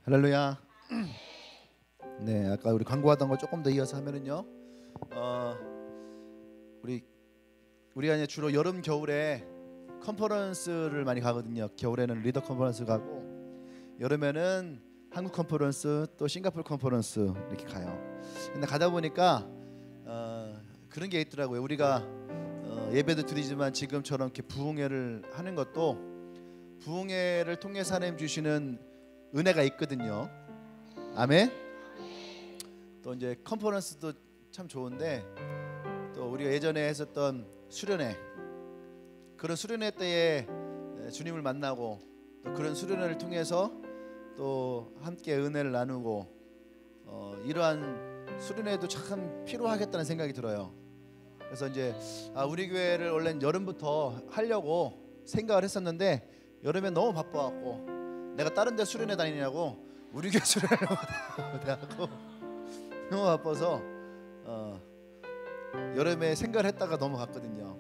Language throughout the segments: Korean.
할렐루야. 네, 아까 우리 광고하던 거 조금 더 이어서 하면은요. 우리가 이제 주로 여름 겨울에 컨퍼런스를 많이 가거든요. 겨울에는 리더 컨퍼런스 가고 여름에는 한국 컨퍼런스 또 싱가포르 컨퍼런스 이렇게 가요. 근데 가다 보니까 그런 게 있더라고요. 우리가 예배도 드리지만 지금처럼 이렇게 부흥회를 하는 것도 부흥회를 통해서 하나님 주시는 은혜가 있거든요. 아멘. 또 이제 컨퍼런스도 참 좋은데 또 우리가 예전에 했었던 수련회, 그런 수련회 때에 주님을 만나고 또 그런 수련회를 통해서 또 함께 은혜를 나누고 이러한 수련회도 참 필요하겠다는 생각이 들어요. 그래서 이제 우리 교회를 원래는 여름부터 하려고 생각을 했었는데 여름에 너무 바빠갖고 내가 다른 데 수련회 다니냐고 우리 교회 수련회를 못하고 너무 바빠서 여름에 생각을 했다가 넘어갔거든요.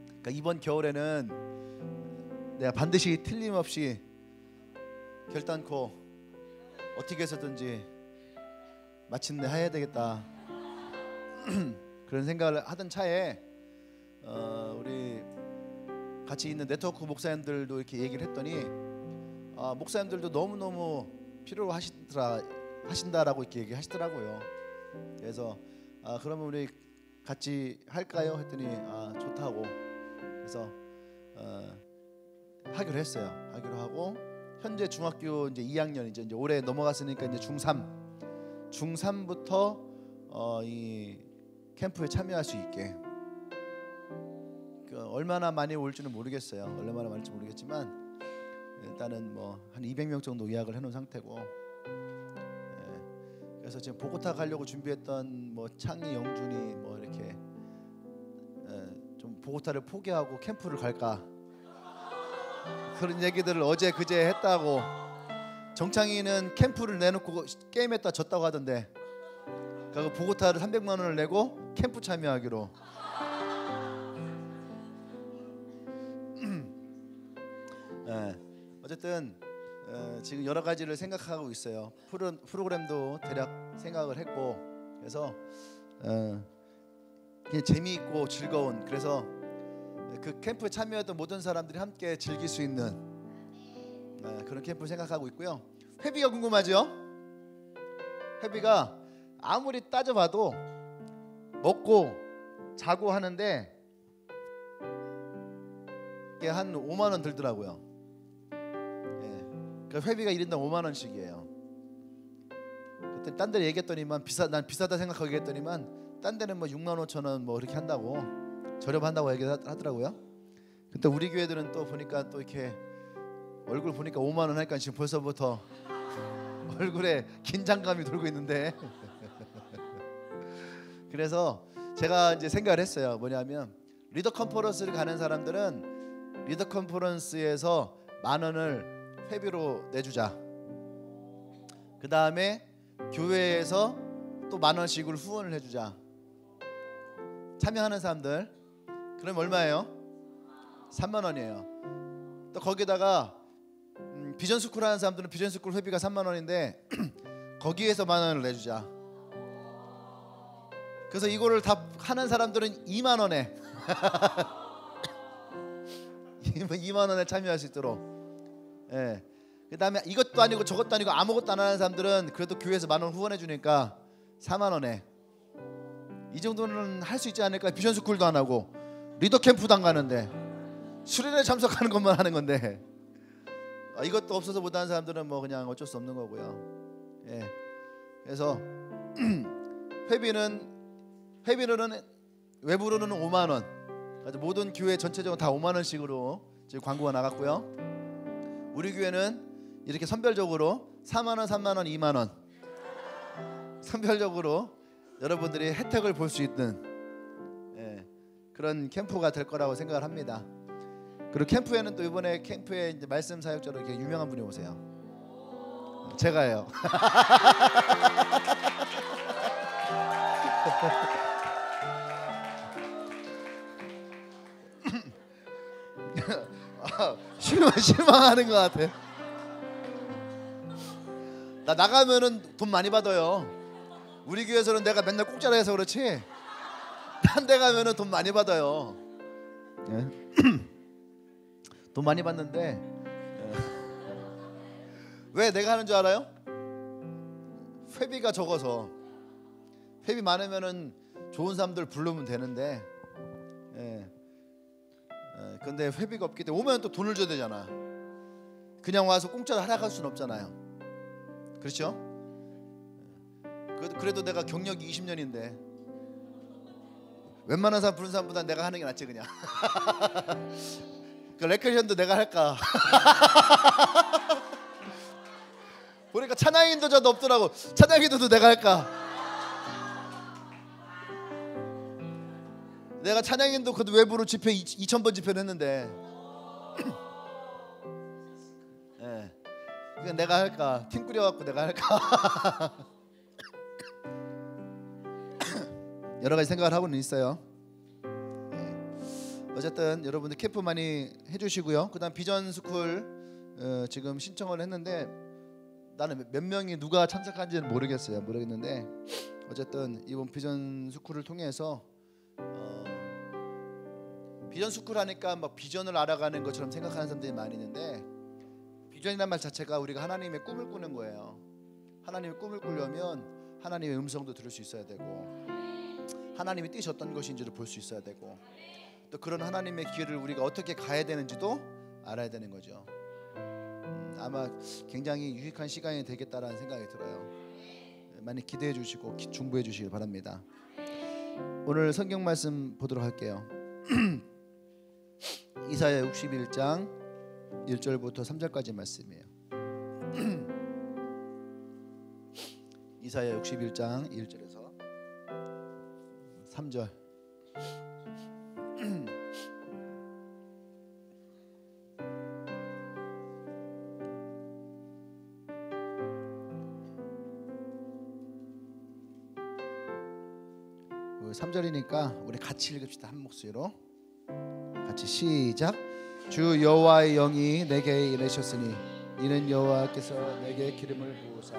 그러니까 이번 겨울에는 내가 반드시 틀림없이 결단코 어떻게 해서든지 마침내 해야 되겠다 그런 생각을 하던 차에 우리 같이 있는 네트워크 목사님들도 이렇게 얘기를 했더니 목사님들도 너무너무 필요로 하신다라고 이렇게 얘기하시더라고요. 그래서 그러면 우리 같이 할까요? 했더니 좋다고. 그래서 하기로 했어요. 하기로 하고 현재 중학교 이제 2학년이죠. 이제 올해 넘어갔으니까 이제 중3부터 이 캠프에 참여할 수 있게. 얼마나 많이 올지는 모르겠어요. 얼마나 많을지 모르겠지만 일단은 뭐 한 200명 정도 예약을 해놓은 상태고. 그래서 지금 보고타 가려고 준비했던 뭐 창희, 영준이 뭐 이렇게 좀 보고타를 포기하고 캠프를 갈까 그런 얘기들을 어제 그제 했다고. 정창희는 캠프를 내놓고 게임했다 졌다고 하던데 그 보고타를 300만 원을 내고 캠프 참여하기로. 어쨌든 지금 여러 가지를 생각하고 있어요. 프로그램도 대략 생각을 했고 그래서 그냥 재미있고 즐거운, 그래서 그 캠프에 참여했던 모든 사람들이 함께 즐길 수 있는 그런 캠프를 생각하고 있고요. 회비가 궁금하죠? 회비가 아무리 따져봐도 먹고 자고 하는데 이게 한 5만 원 들더라고요. 그 회비가 1인당 5만 원씩이에요. 그때 딴 데 얘기했더니만 난 비싸다 생각하고 얘기했더니만 딴 데는 뭐 6만 5천 원 뭐 이렇게 한다고, 저렴한다고 얘기하더라고요. 근데 우리 교회들은 또 보니까 또 이렇게 얼굴 보니까 5만 원 하니까 지금 벌써부터 얼굴에 긴장감이 돌고 있는데 그래서 제가 이제 생각을 했어요. 뭐냐면 리더 컨퍼런스를 가는 사람들은 리더 컨퍼런스에서 10,000원을 회비로 내주자. 그 다음에 교회에서 또 10,000원씩을 후원을 해주자. 참여하는 사람들 그럼 얼마예요? 3만 원이에요. 또 거기다가 비전스쿨 하는 사람들은 비전스쿨 회비가 3만 원인데 거기에서 10,000원을 내주자. 그래서 이거를 다 하는 사람들은 2만 원에 2만 원에 참여할 수 있도록. 그 다음에 이것도 아니고 저것도 아니고 아무것도 안 하는 사람들은 그래도 교회에서 10,000원 후원해 주니까 4만 원에 이 정도는 할 수 있지 않을까. 비전스쿨도 안 하고 리더 캠프도 안 가는데 수련회 참석하는 것만 하는 건데 이것도 없어서 못하는 사람들은 뭐 그냥 어쩔 수 없는 거고요. 그래서 회비는 외부로는 5만 원, 모든 교회 전체적으로 다 5만 원씩으로 지금 광고가 나갔고요. 우리 교회는 이렇게 선별적으로 4만 원, 3만 원, 2만 원 선별적으로 여러분들이 혜택을 볼 수 있는 그런 캠프가 될 거라고 생각을 합니다. 그리고 캠프에는 또 이번에 캠프에 이제 말씀 사역자로 이렇게 유명한 분이 오세요. 제가요. 실망하는 것 같아. 나 나가면은 돈 많이 받아요. 우리 교회에서는 내가 맨날 공짜로 해서 그렇지 딴 데 가면은 돈 많이 받아요. 예? 돈 많이 받는데 왜 내가 하는 줄 알아요? 회비가 적어서. 회비 많으면은 좋은 사람들 부르면 되는데 근데 회비가 없기 때문에 오면 또 돈을 줘야 되잖아. 그냥 와서 공짜로 하락할 수는 없잖아요. 그렇죠? 그래도 내가 경력이 20년인데 웬만한 사람 부른 사람보다 내가 하는 게 낫지 그냥. 그 레크레이션도 내가 할까? 보니까 찬양 인도자도 없더라고. 찬양 인도도 내가 할까? 내가 찬양 인도 그 외부로 집회 2,000번 집회를 했는데 그냥 내가 할까? 팀 꾸려갖고 내가 할까? 여러 가지 생각을 하고는 있어요. 어쨌든 여러분들 캠프 많이 해주시고요. 그다음 비전 스쿨 지금 신청을 했는데 나는 몇 명이 누가 참석한지는 모르겠는데 어쨌든 이번 비전 스쿨을 통해서 비전 스쿨 하니까 막 비전을 알아가는 것처럼 생각하는 사람들이 많이 있는데 비전이라는 말 자체가 우리가 하나님의 꿈을 꾸는 거예요. 하나님의 꿈을 꾸려면 하나님의 음성도 들을 수 있어야 되고 하나님의 뜻이 어떤 것인지를 볼 수 있어야 되고 또 그런 하나님의 길을 우리가 어떻게 가야 되는지도 알아야 되는 거죠. 아마 굉장히 유익한 시간이 되겠다라는 생각이 들어요. 많이 기대해 주시고 중보해 주시길 바랍니다. 오늘 성경 말씀 보도록 할게요. 이사야 61장 1절부터 3절까지 말씀이에요. 이사야 61장 1절에서 3절. 그 3절이니까 우리 같이 읽읍시다. 한 목소리로 같이 시작. 주 여호와의 영이 내게 이르셨으니 이는 여호와께서 내게 기름을 부으사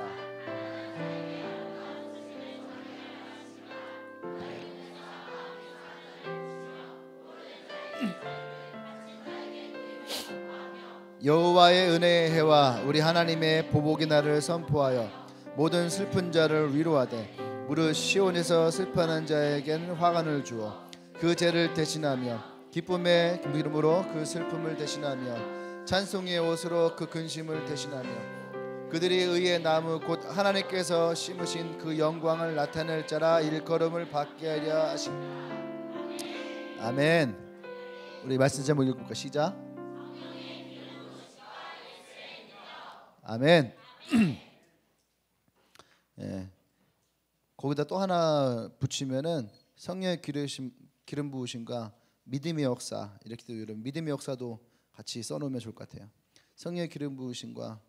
여호와의 은혜의 해와 우리 하나님의 보복의 날을 선포하여 모든 슬픈 자를 위로하되 무릇 시온에서 슬퍼하는 자에겐 화관을 주어 그 죄를 대신하며 기쁨의 기름으로 그 슬픔을 대신하며 찬송의 옷으로 그 근심을 대신하며 그들이 의의 나무 곧 하나님께서 심으신 그 영광을 나타낼 자라 일컬음을 받게 하려 하심. 아멘. 우리 말씀 제목 읽을까? 시작. 아멘. 예. 거기다 또 하나 붙이면은 성령의 기름 부으심과 믿음의 역사 이렇게 여러분 믿음의 역사도 같이 써놓으면 좋을 것 같아요. 성령의 기름 부으심과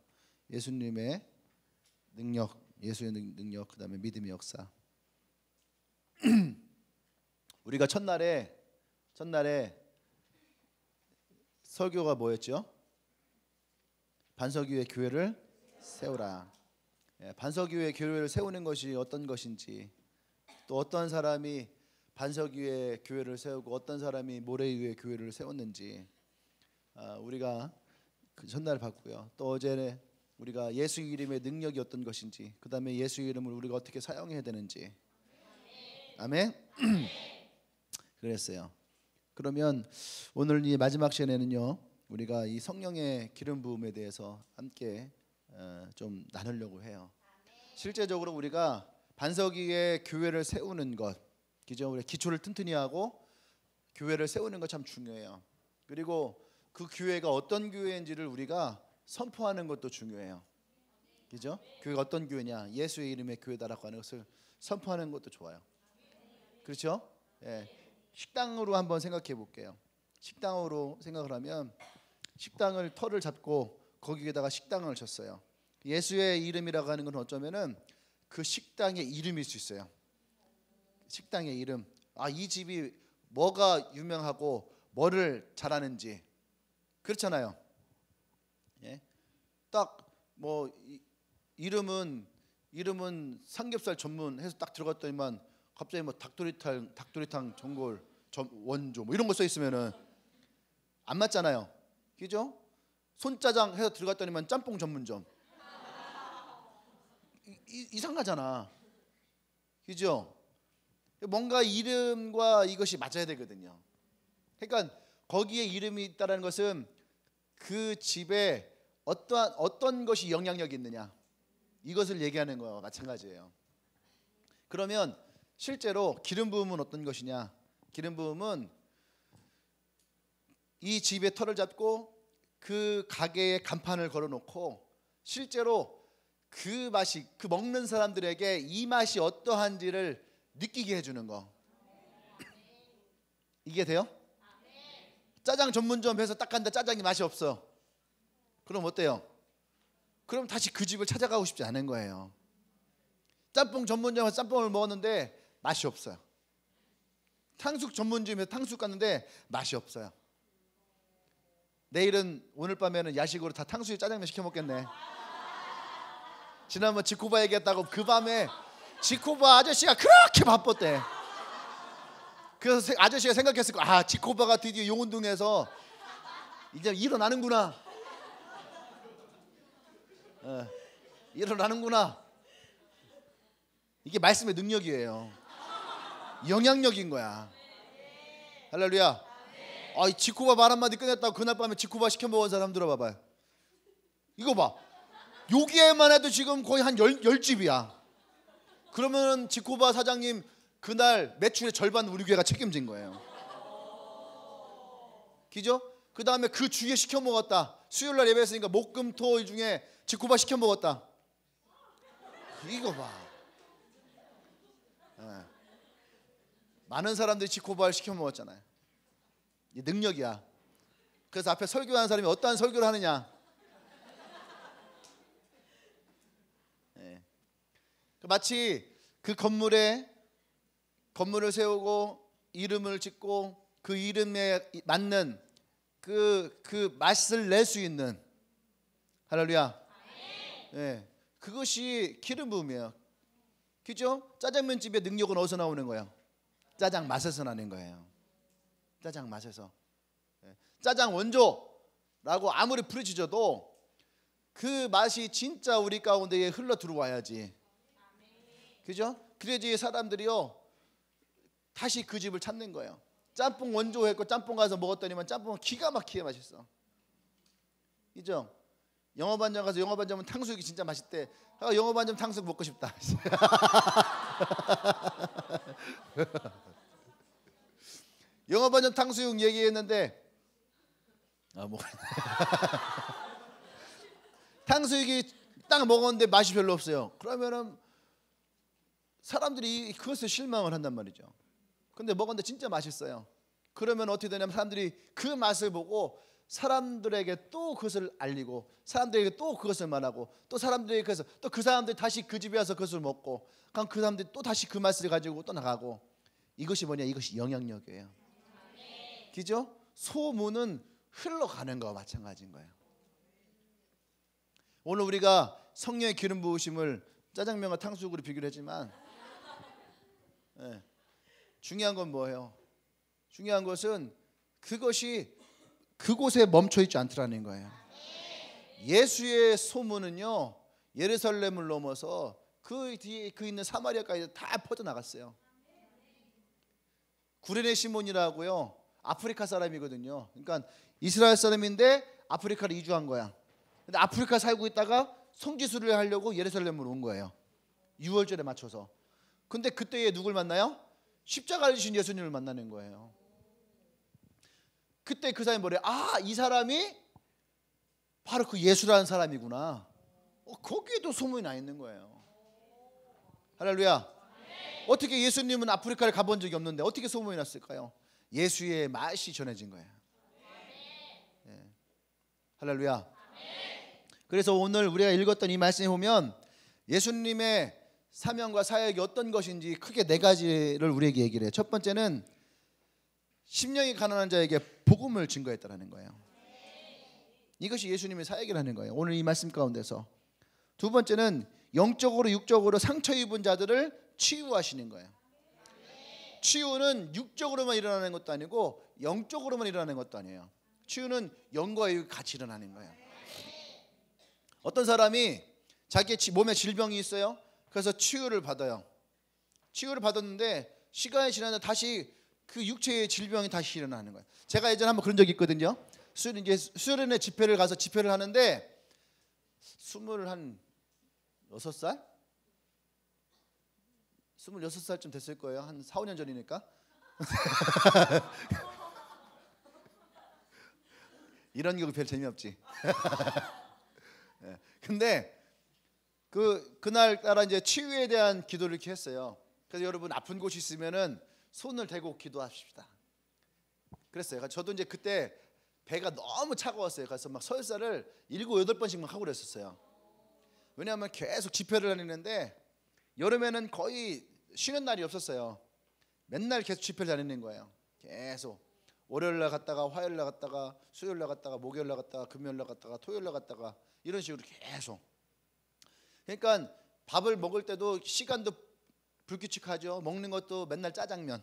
예수님의 능력, 예수의 능력, 그다음에 믿음의 역사. 우리가 첫날에 설교가 뭐였죠? 반석위에 교회를 세우라. 반석위에 교회를 세우는 것이 어떤 것인지, 또 어떤 사람이 반석 위에 교회를 세우고 어떤 사람이 모래 위에 교회를 세웠는지 우리가 그 전날 봤고요. 또 어제 우리가 예수 이름의 능력이 어떤 것인지, 그 다음에 예수 이름을 우리가 어떻게 사용해야 되는지. 아멘. 그랬어요. 그러면 오늘 이 마지막 시간에는요, 우리가 이 성령의 기름 부음에 대해서 함께 좀 나누려고 해요. 실제적으로 우리가 반석 위에 교회를 세우는 것, 그죠? 우리 기초를 튼튼히 하고 교회를 세우는 것 참 중요해요. 그리고 그 교회가 어떤 교회인지를 우리가 선포하는 것도 중요해요. 그죠? 교회가 어떤 교회냐, 예수의 이름의 교회다라고 하는 것을 선포하는 것도 좋아요. 그렇죠? 예. 식당으로 한번 생각해 볼게요. 식당으로 생각을 하면 식당을 터를 잡고 거기에다가 식당을 쳤어요. 예수의 이름이라고 하는 건 어쩌면은 그 식당의 이름일 수 있어요. 식당의 이름. 이 집이 뭐가 유명하고 뭐를 잘하는지. 그렇잖아요. 예? 딱 뭐 이름은 삼겹살 전문해서 딱 들어갔더니만 갑자기 뭐 닭도리탕 전골 원조 뭐 이런 거 써 있으면은 안 맞잖아요. 그죠? 손짜장 해서 들어갔더니만 짬뽕 전문점. 이상하잖아. 그죠? 뭔가 이름과 이것이 맞아야 되거든요. 그러니까 거기에 이름이 있다는 것은 그 집에 어떤 것이 영향력이 있느냐 이것을 얘기하는 거와 마찬가지예요. 그러면 실제로 기름 부음은 어떤 것이냐? 기름 부음은 이 집의 털을 잡고 그 가게에 간판을 걸어놓고 실제로 그 맛이 그 먹는 사람들에게 이 맛이 어떠한지를 느끼게 해주는 거. 이게 돼요? 짜장 전문점에서 딱 간다 짜장이 맛이 없어. 그럼 어때요? 그럼 다시 그 집을 찾아가고 싶지 않은 거예요. 짬뽕 전문점에서 짬뽕을 먹었는데 맛이 없어요. 탕수육 전문점에서 탕수육 갔는데 맛이 없어요. 내일은 오늘 밤에는 야식으로 다 탕수육 짜장면 시켜 먹겠네. 지난번 지코바 얘기했다고 그 밤에 지코바 아저씨가 그렇게 바빴대. 그래서 아저씨가 생각했을 거야. 아, 지코바가 드디어 용운동에서 이제 일어나는구나. 일어나는구나. 이게 말씀의 능력이에요. 영향력인 거야. 할렐루야. 아, 이 지코바 말 한마디 끝냈다고 그날 밤에 지코바 시켜 먹은 사람 들어봐봐요. 이거 봐. 여기에만 해도 지금 거의 한 10집이야. 그러면 지코바 사장님 그날 매출의 절반 우리 교회가 책임진 거예요. 그죠? 그 다음에 그 주에 시켜 먹었다. 수요일날 예배했으니까 목금토일 중에 지코바 시켜 먹었다. 이거 봐. 많은 사람들이 지코바를 시켜 먹었잖아요. 이 능력이야. 그래서 앞에 설교하는 사람이 어떠한 설교를 하느냐. 마치 그 건물을 세우고 이름을 짓고 그 이름에 맞는 그 맛을 낼 수 있는 할렐루야. 네, 그것이 기름 부음이에요. 그죠? 짜장면 집의 능력은 어디서 나오는 거예요? 짜장 맛에서 나는 거예요. 짜장 맛에서. 짜장 원조라고 아무리 부르짖어도 그 맛이 진짜 우리 가운데에 흘러 들어와야지. 그죠? 그래야지 사람들이요 다시 그 집을 찾는 거예요. 짬뽕 원조 했고 짬뽕 가서 먹었더니만 짬뽕은 기가 막히게 맛있어. 그죠? 영어반점 가서 영어반점은 탕수육이 진짜 맛있대. 영어반점 탕수육 먹고 싶다. 영어반점 탕수육 얘기했는데 탕수육이 딱 먹었는데 맛이 별로 없어요. 그러면은 사람들이 그것에 실망을 한단 말이죠. 근데 먹었는데 진짜 맛있어요. 그러면 어떻게 되냐면 사람들이 그 맛을 보고 사람들에게 또 그것을 알리고 사람들에게 또 그것을 말하고 또 사람들에게 그래서 또 그 사람들이 다시 그 집에 와서 그것을 먹고 그럼 그 사람들이 또 다시 그 맛을 가지고 또 나가고. 이것이 뭐냐? 이것이 영향력이에요. 그죠? 소문은 흘러가는 거와 마찬가지인 거예요. 오늘 우리가 성령의 기름 부으심을 짜장면과 탕수육으로 비교를 했지만 중요한 건 뭐예요? 중요한 것은 그것이 그곳에 멈춰 있지 않더라는 거예요. 예수의 소문은요 예루살렘을 넘어서 그 뒤에 그 있는 사마리아까지 다 퍼져나갔어요. 구레네 시몬이라고요 아프리카 사람이거든요. 그러니까 이스라엘 사람인데 아프리카로 이주한 거야. 근데 아프리카 살고 있다가 성지순례를 하려고 예루살렘으로 온 거예요. 6월절에 맞춰서. 근데 그때에 누굴 만나요? 십자가를 지신 예수님을 만나는 거예요. 그때 그 사람이 뭐래? 아, 이 사람이 바로 그 예수라는 사람이구나. 거기에도 소문이 나 있는 거예요. 할렐루야. 어떻게 예수님은 아프리카를 가본 적이 없는데 어떻게 소문이 났을까요? 예수의 맛이 전해진 거예요. 네. 할렐루야. 그래서 오늘 우리가 읽었던 이 말씀에 보면 예수님의 사명과 사역이 어떤 것인지 크게 네 가지를 우리에게 얘기를 해요. 첫 번째는 심령이 가난한 자에게 복음을 증거했다라는 거예요. 이것이 예수님의 사역이라는 거예요. 오늘 이 말씀 가운데서 두 번째는 영적으로 육적으로 상처 입은 자들을 치유하시는 거예요. 치유는 육적으로만 일어나는 것도 아니고 영적으로만 일어나는 것도 아니에요. 치유는 영과 육이 같이 일어나는 거예요. 어떤 사람이 자기 몸에 질병이 있어요. 그래서 치유를 받아요. 치유를 받았는데 시간이 지나면 다시 그 육체의 질병이 다시 일어나는 거예요. 제가 예전에 한번 그런 적이 있거든요. 수련회 집회를 가서 집회를 하는데 26살? 26살쯤 됐을 거예요. 한 4, 5년 전이니까. 이런 거 별 재미없지. 근데 그날 따라 이제 치유에 대한 기도를 이렇게 했어요. 그래서 여러분 아픈 곳이 있으면은 손을 대고 기도합시다. 그랬어요. 저도 이제 그때 배가 너무 차가웠어요. 그래서 막 설사를 7, 8번씩만 하고 그랬었어요. 왜냐하면 계속 집회를 다니는데 여름에는 거의 쉬는 날이 없었어요. 맨날 계속 집회를 다니는 거예요. 계속 월요일 날 갔다가 화요일 날 갔다가 수요일 날 갔다가 목요일 날 갔다가 금요일 날 갔다가 토요일 날 갔다가 이런 식으로 계속. 그러니까 밥을 먹을 때도 시간도 불규칙하죠. 먹는 것도 맨날 짜장면,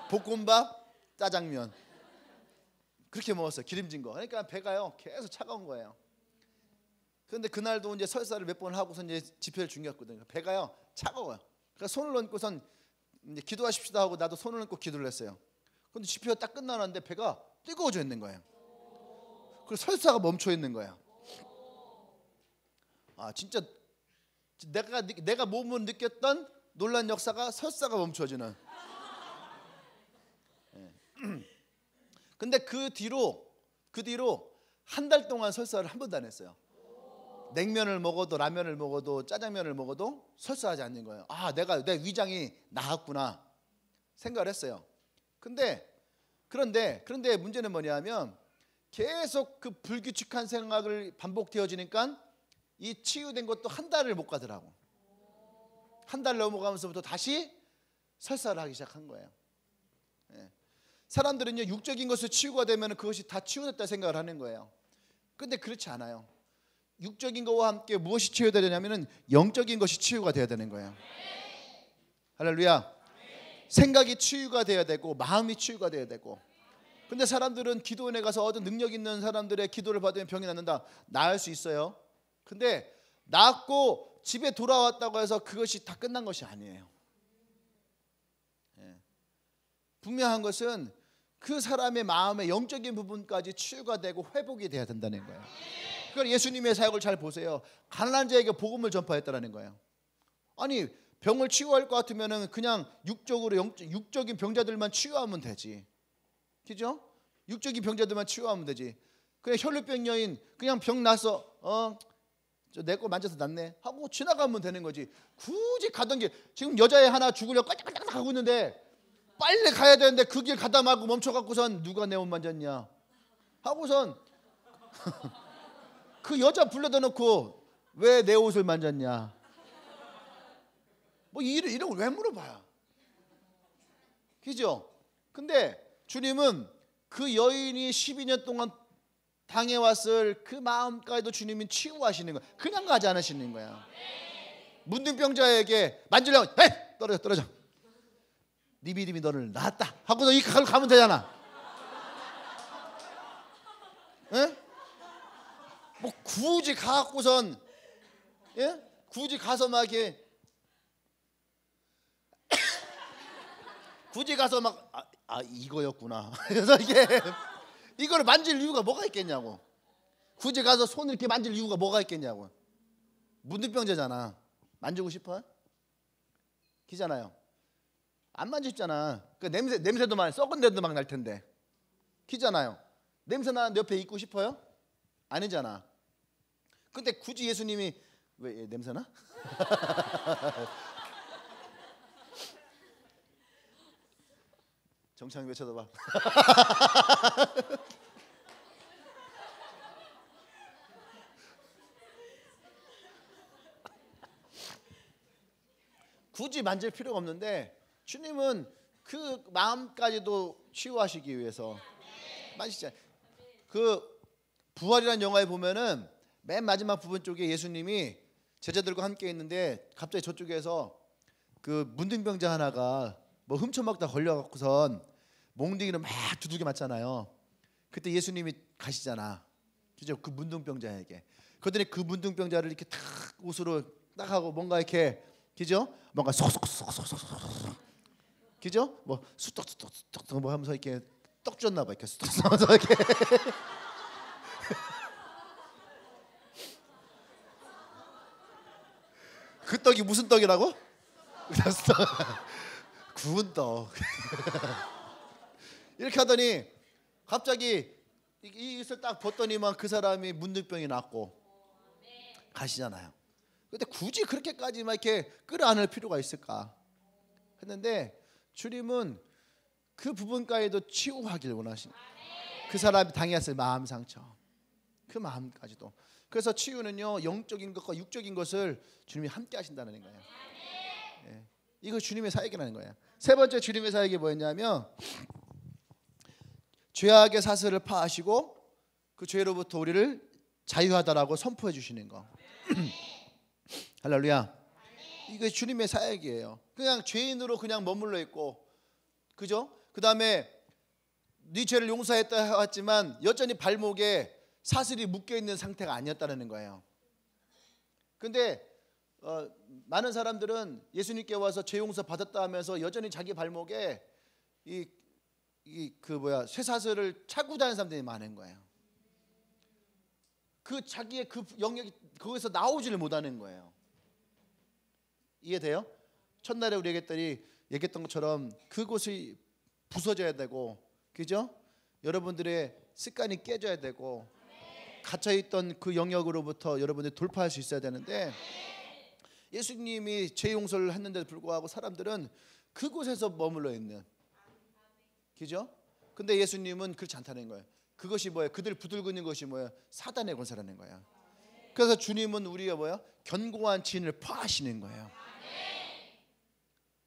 볶음밥, 짜장면 그렇게 먹었어요. 기름진 거. 그러니까 배가요 계속 차가운 거예요. 그런데 그날도 이제 설사를 몇 번 하고서 이제 집회를 중요했거든요. 배가요 차가워요. 그래서 손을 얹고선 이제 기도하십시다 하고 나도 손을 얹고 기도를 했어요. 그런데 집회가 딱 끝나는데 배가 뜨거워져 있는 거예요. 그리고 설사가 멈춰 있는 거예요. 아 진짜 내가 몸으로 느꼈던 놀란 역사가 설사가 멈춰지는. 근데 그 뒤로 한 달 동안 설사를 한 번도 안 했어요. 냉면을 먹어도 라면을 먹어도 짜장면을 먹어도 설사하지 않는 거예요. 아 내 위장이 나았구나 생각을 했어요. 그런데 문제는 뭐냐면 계속 그 불규칙한 생각을 반복되어지니까 이 치유된 것도 한 달을 못 가더라고. 한 달 넘어가면서부터 다시 설사를 하기 시작한 거예요. 사람들은요 육적인 것을 치유가 되면 그것이 다 치유됐다 생각을 하는 거예요. 그런데 그렇지 않아요. 육적인 것과 함께 무엇이 치유되야 되냐면은 영적인 것이 치유가 되어야 되는 거예요. 할렐루야. 생각이 치유가 되어야 되고 마음이 치유가 되어야 되고. 근데 사람들은 기도원에 가서 어떤 능력 있는 사람들의 기도를 받으면 병이 낫는다. 나을 수 있어요. 근데 낫고 집에 돌아왔다고 해서 그것이 다 끝난 것이 아니에요. 분명한 것은 그 사람의 마음의 영적인 부분까지 치유가 되고 회복이 돼야 된다는 거예요. 그러니까 예수님의 사역을 잘 보세요. 가난한 자에게 복음을 전파했다라는 거예요. 아니 병을 치유할 것 같으면은 그냥 육적인 병자들만 치유하면 되지. 그죠? 육적인 병자들만 치유하면 되지. 그냥 혈루병 여인 그냥 병 나서 내 거 만져서 낫네 하고 지나가면 되는 거지. 굳이 가던 길 지금 여자애 하나 죽으려고 깔짝깔짝 하고 있는데 빨리 가야 되는데 그 길 가다 말고 멈춰갖고선 누가 내 옷 만졌냐 하고선 그 여자 불러다 놓고 왜 내 옷을 만졌냐 뭐 이런 걸 왜 물어봐요. 그죠? 근데 주님은 그 여인이 12년 동안 당해왔을 그 마음까지도 주님이 치유하시는 거예요. 그냥 가지 않으시는 거예요. 문둥병자에게 만지려고 에이 떨어져 네 믿음이 너를 낳았다 하고서 이 가로 가면 되잖아. 예? 뭐 굳이 가갖고선 굳이 가서 막 이렇게 굳이 가서 막 이거였구나. 그래서 이거를 만질 이유가 뭐가 있겠냐고. 굳이 가서 손을 이렇게 만질 이유가 뭐가 있겠냐고. 문둥병자잖아. 만지고 싶어? 기잖아요. 안 만지잖아. 그 냄새도 많이 썩은 데도 막 날 텐데. 기잖아요. 냄새 나는 옆에 있고 싶어요? 아니잖아. 근데 굳이 예수님이 왜 냄새 나? 정창이 왜 쳐다봐? 굳이 만질 필요가 없는데 주님은 그 마음까지도 치유하시기 위해서 만지지. 그 부활이라는 영화에 보면은 맨 마지막 부분 쪽에 예수님이 제자들과 함께 있는데 갑자기 저쪽에서 그 문둥병자 하나가 뭐 훔쳐먹다 걸려갖고선 몽둥이를 막 두들겨 맞잖아요. 그때 예수님이 가시잖아, 그죠? 그 문둥병자에게. 그러더니 그 문둥병자를 이렇게 탁 옷으로 딱 하고 뭔가 이렇게, 그죠? 뭔가 쏙쏙쏙쏙쏙쏙, 그죠? 뭐 수떡수떡 뭐 하면서 이렇게 떡 줬나 봐, 이렇게 수떡 하면서 이렇게. 그 떡이 무슨 떡이라고? 구운 떡. 이렇게 하더니 갑자기 이 옷을 딱 벗더니만 그 사람이 문둥병이 났고 가시잖아요. 근데 굳이 그렇게까지 막 이렇게 끌어안을 필요가 있을까 했는데 주님은 그 부분까지도 치유하길 원하신, 그 사람이 당했을 마음 상처, 그 마음까지도. 그래서 치유는요, 영적인 것과 육적인 것을 주님이 함께 하신다는 거예요. 예. 이거 주님의 사역이라는 거예요. 세 번째 주님의 사역이 뭐였냐면 죄악의 사슬을 파하시고 그 죄로부터 우리를 자유하다라고 선포해 주시는 거. 할렐루야. 이게 주님의 사역이에요. 그냥 죄인으로 그냥 머물러 있고, 그죠? 그 다음에 네 죄를 용서했다 했지만 여전히 발목에 사슬이 묶여 있는 상태가 아니었다는 거예요. 근데 많은 사람들은 예수님께 와서 죄 용서 받았다 하면서 여전히 자기 발목에 쇠사슬을 차고 다니는 사람들이 많은 거예요. 그 자기의 그 영역이 거기서 나오지를 못하는 거예요. 이해돼요? 첫날에 우리 얘기했던 것처럼 그곳이 부서져야 되고, 그죠? 여러분들의 습관이 깨져야 되고, 갇혀있던 그 영역으로부터 여러분들이 돌파할 수 있어야 되는데, 예수님이 죄 용서를 했는데도 불구하고 사람들은 그곳에서 머물러 있는, 그죠? 근데 예수님은 그렇지 않다는 거예요. 그것이 뭐예요? 그들 붙들고 있는 것이 뭐예요? 사단의 권세라는 거예요. 그래서 주님은 우리가 뭐예요? 견고한 진을 파하시는 거예요.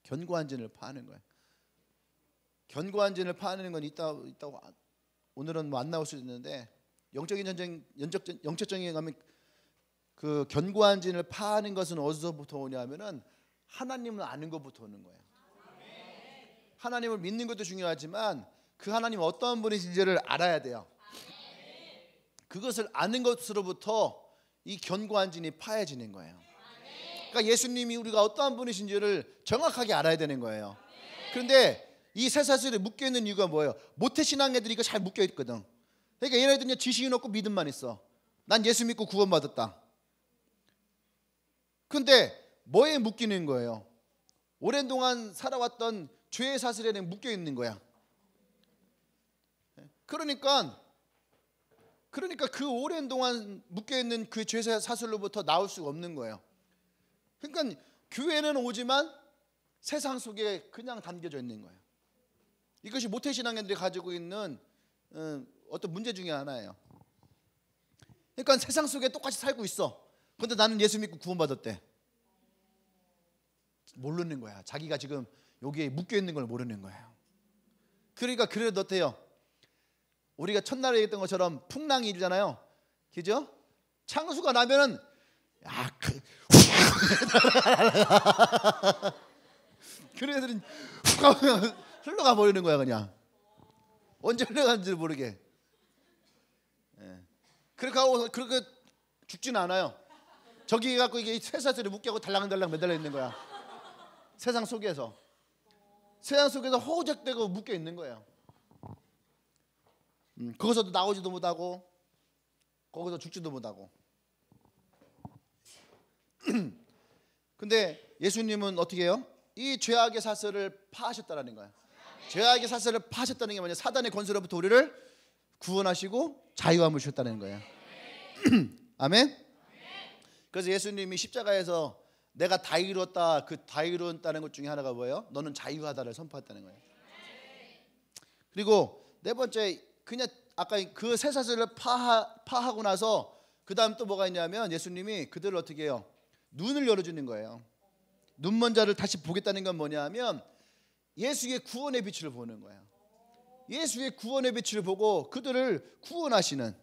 견고한 진을 파하는 거예요. 견고한 진을 파하는 건 있다고 오늘은 뭐 안 나올 수 있는데, 영적인 전쟁, 영적 전쟁에 가면 그 견고한 진을 파하는 것은 어디서부터 오냐면은 하나님을 아는 것부터 오는 거예요. 하나님을 믿는 것도 중요하지만 그 하나님 어떤 분이신지를 알아야 돼요. 그것을 아는 것으로부터 이 견고한 진이 파해지는 거예요. 그러니까 예수님이 우리가 어떠한 분이신지를 정확하게 알아야 되는 거예요. 그런데 이 쇠사슬에 묶여 있는 이유가 뭐예요? 모태신앙 애들이 이거 잘 묶여 있거든. 그러니까 얘네들은 지식이 없고 믿음만 있어. 난 예수 믿고 구원받았다. 근데 뭐에 묶이는 거예요? 오랜 동안 살아왔던 죄의 사슬에는 묶여 있는 거야. 그러니까 그 오랜 동안 묶여 있는 그 죄의 사슬로부터 나올 수가 없는 거예요. 그러니까 교회는 오지만 세상 속에 그냥 담겨져 있는 거예요. 이것이 모태신앙인들이 가지고 있는 어떤 문제 중에 하나예요. 그러니까 세상 속에 똑같이 살고 있어. 그런데 나는 예수 믿고 구원받았대. 모르는 거야. 자기가 지금 여기에 묶여 있는 걸 모르는 거예요. 그러니까 그래도 어때요? 우리가 첫날에 얘기했던 것처럼 풍랑이 일잖아요. 그죠? 창수가 나면은 그런 애들은 흘러가 버리는 거야. 그냥 언제 흘러가는지 모르게. 그렇게 죽지는 않아요. 저기 갖고 이게 쇠사슬에 묶여고 달랑달랑 매달려 있는 거야. 세상 속에서 호적되고 묶여 있는 거예요. 거기서도 나오지도 못하고 거기서 죽지도 못하고. 근데 예수님은 어떻게 해요? 이 죄악의 사슬을 파하셨다라는 거예요. 죄악의 사슬을 파하셨다는 게 뭐냐? 사단의 권세로부터 우리를 구원하시고 자유함을 주셨다는 거예요. 아멘. 그래서 예수님이 십자가에서 내가 다 이루었다, 그 다 이루었다는 것 중에 하나가 뭐예요? 너는 자유하다를 선포했다는 거예요. 그리고 네 번째, 그냥 아까 그 쇠사슬을 파하고 나서 그 다음 또 뭐가 있냐면 예수님이 그들을 어떻게 해요? 눈을 열어주는 거예요. 눈먼 자를 다시 보겠다는 건 뭐냐면 예수의 구원의 빛을 보는 거예요. 예수의 구원의 빛을 보고 그들을 구원하시는,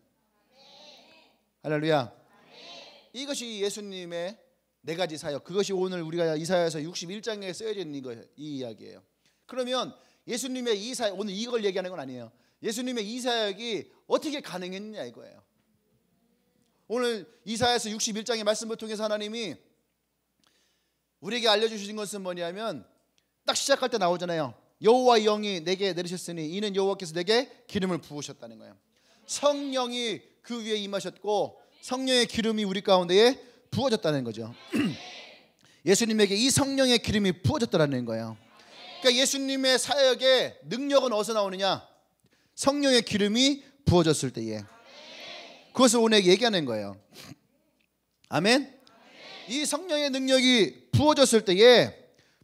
할렐루야. 이것이 예수님의 네 가지 사역. 그것이 오늘 우리가 이사야서 61장에 쓰여져 있는 이 이야기예요. 그러면 예수님의 이 사역, 오늘 이걸 얘기하는 건 아니에요. 예수님의 이 사역이 어떻게 가능했느냐 이거예요. 오늘 이사야서 61장의 말씀을 통해서 하나님이 우리에게 알려주신 것은 뭐냐면 딱 시작할 때 나오잖아요. 여호와의 영이 내게 내리셨으니 이는 여호와께서 내게 기름을 부으셨다는 거예요. 성령이 그 위에 임하셨고 성령의 기름이 우리 가운데에 부어졌다는 거죠. 예수님에게 이 성령의 기름이 부어졌다는 거예요. 그러니까 예수님의 사역의 능력은 어디서 나오느냐? 성령의 기름이 부어졌을 때에. 그것을 오늘 얘기하는 거예요. 아멘. 이 성령의 능력이 부어졌을 때에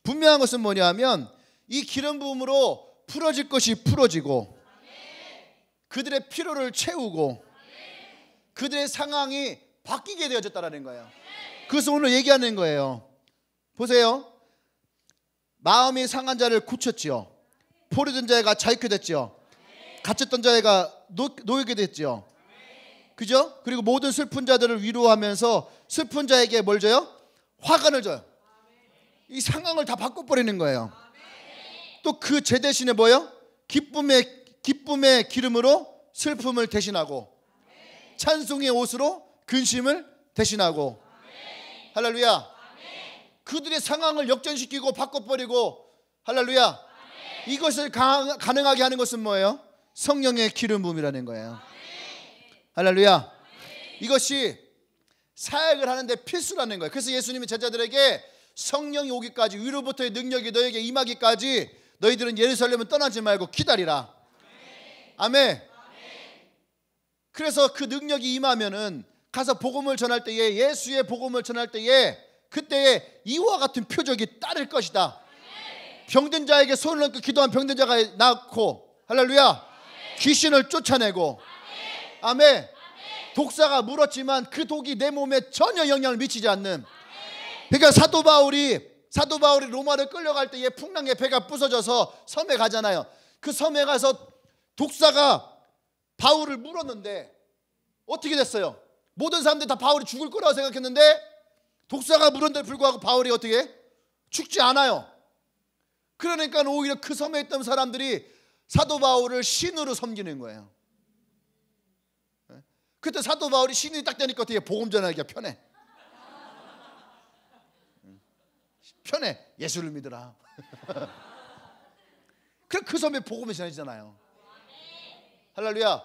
분명한 것은 뭐냐면 이 기름 부음으로 풀어질 것이 풀어지고 그들의 필요를 채우고 그들의 상황이 바뀌게 되어졌다는 거예요. 그래서 오늘 얘기하는 거예요. 보세요. 마음이 상한 자를 고쳤지요. 포로된 자가 자유케 됐지요. 갇혔던 자가 놓이게 됐지요. 그죠? 그리고 모든 슬픈 자들을 위로하면서 슬픈 자에게 뭘 줘요? 화관을 줘요. 이 상황을 다 바꿔버리는 거예요. 또 그 제 대신에 뭐예요? 기쁨의 기름으로 슬픔을 대신하고 찬송의 옷으로 근심을 대신하고. 할렐루야. 그들의 상황을 역전시키고 바꿔버리고. 할렐루야. 이것을 가능하게 하는 것은 뭐예요? 성령의 기름 부음이라는 거예요. 할렐루야. 이것이 사역을 하는데 필수라는 거예요. 그래서 예수님이 제자들에게 성령이 오기까지, 위로부터의 능력이 너에게 임하기까지 너희들은 예루살렘을 떠나지 말고 기다리라. 아멘. 그래서 그 능력이 임하면은 가서 복음을 전할 때에, 예수의 복음을 전할 때에 그때에 이와 같은 표적이 따를 것이다. 병든 자에게 손을 얹고 기도한 병든 자가 낫고. 할렐루야. 귀신을 쫓아내고. 아멘. 독사가 물었지만 그 독이 내 몸에 전혀 영향을 미치지 않는. 그러니까 사도 바울이 로마를 끌려갈 때에 풍랑에 배가 부서져서 섬에 가잖아요. 그 섬에 가서 독사가 바울을 물었는데 어떻게 됐어요? 모든 사람들이 다 바울이 죽을 거라고 생각했는데 독사가 물었는데 불구하고 바울이 어떻게 해? 죽지 않아요. 그러니까 오히려 그 섬에 있던 사람들이 사도 바울을 신으로 섬기는 거예요. 그때 사도 바울이 신이 딱 되니까 어떻게 복음 전하기가 편해. 편해. 예수를 믿으라. 그래 그 섬에 복음이 전해지잖아요. 할렐루야.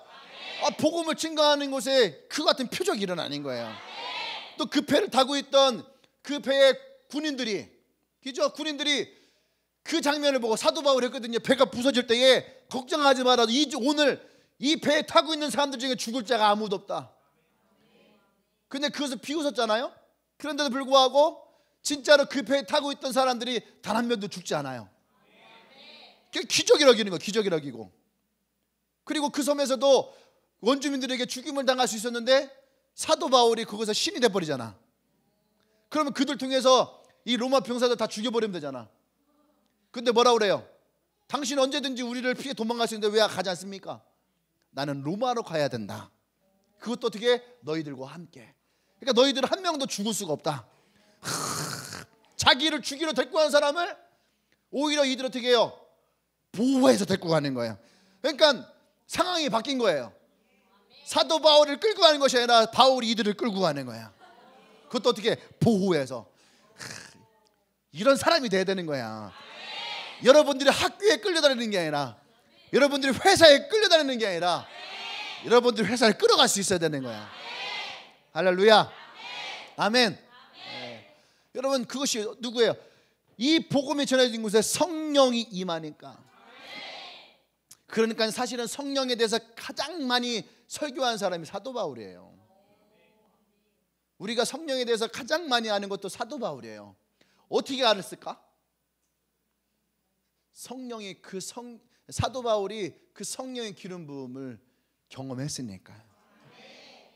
복음을 증거하는 곳에 그 같은 표적이 일어나는 거예요. 또 그 배를 타고 있던 그 배의 군인들이, 그죠? 군인들이 그 장면을 보고 사도 바울이 했거든요. 배가 부서질 때에 걱정하지 마라. 오늘 이 배에 타고 있는 사람들 중에 죽을 자가 아무도 없다. 근데 그것을 비웃었잖아요. 그런데도 불구하고 진짜로 그 배에 타고 있던 사람들이 단 한 명도 죽지 않아요. 그게 기적이라고 여기는 거예요. 기적이라고 여기고. 그리고 그 섬에서도 원주민들에게 죽임을 당할 수 있었는데 사도 바울이 그것을 신이 돼버리잖아. 그러면 그들 통해서 이 로마 병사들 다 죽여버리면 되잖아. 근데 뭐라 그래요? 당신 언제든지 우리를 피해 도망갈 수 있는데 왜 가지 않습니까? 나는 로마로 가야 된다. 그것도 어떻게? 너희들과 함께. 그러니까 너희들은 한 명도 죽을 수가 없다. 자기를 죽이러 데리고 간 사람을 오히려 이들 어떻게 해요? 보호해서 데리고 가는 거예요. 그러니까 상황이 바뀐 거예요. 사도 바울을 끌고 가는 것이 아니라 바울이 이들을 끌고 가는 거야. 그것도 어떻게? 보호해서. 이런 사람이 돼야 되는 거야. 여러분들이 학교에 끌려다니는 게 아니라, 여러분들이 회사에 끌려다니는 게 아니라 여러분들이 회사를 끌어갈 수 있어야 되는 거야. 할렐루야. 아멘. 네. 여러분 그것이 누구예요? 이 복음이 전해진 곳에 성령이 임하니까. 그러니까 사실은 성령에 대해서 가장 많이 설교한 사람이 사도 바울이에요. 우리가 성령에 대해서 가장 많이 아는 것도 사도 바울이에요. 어떻게 알았을까? 성령이 사도 바울이 그 성령의 기름 부음을 경험했으니까.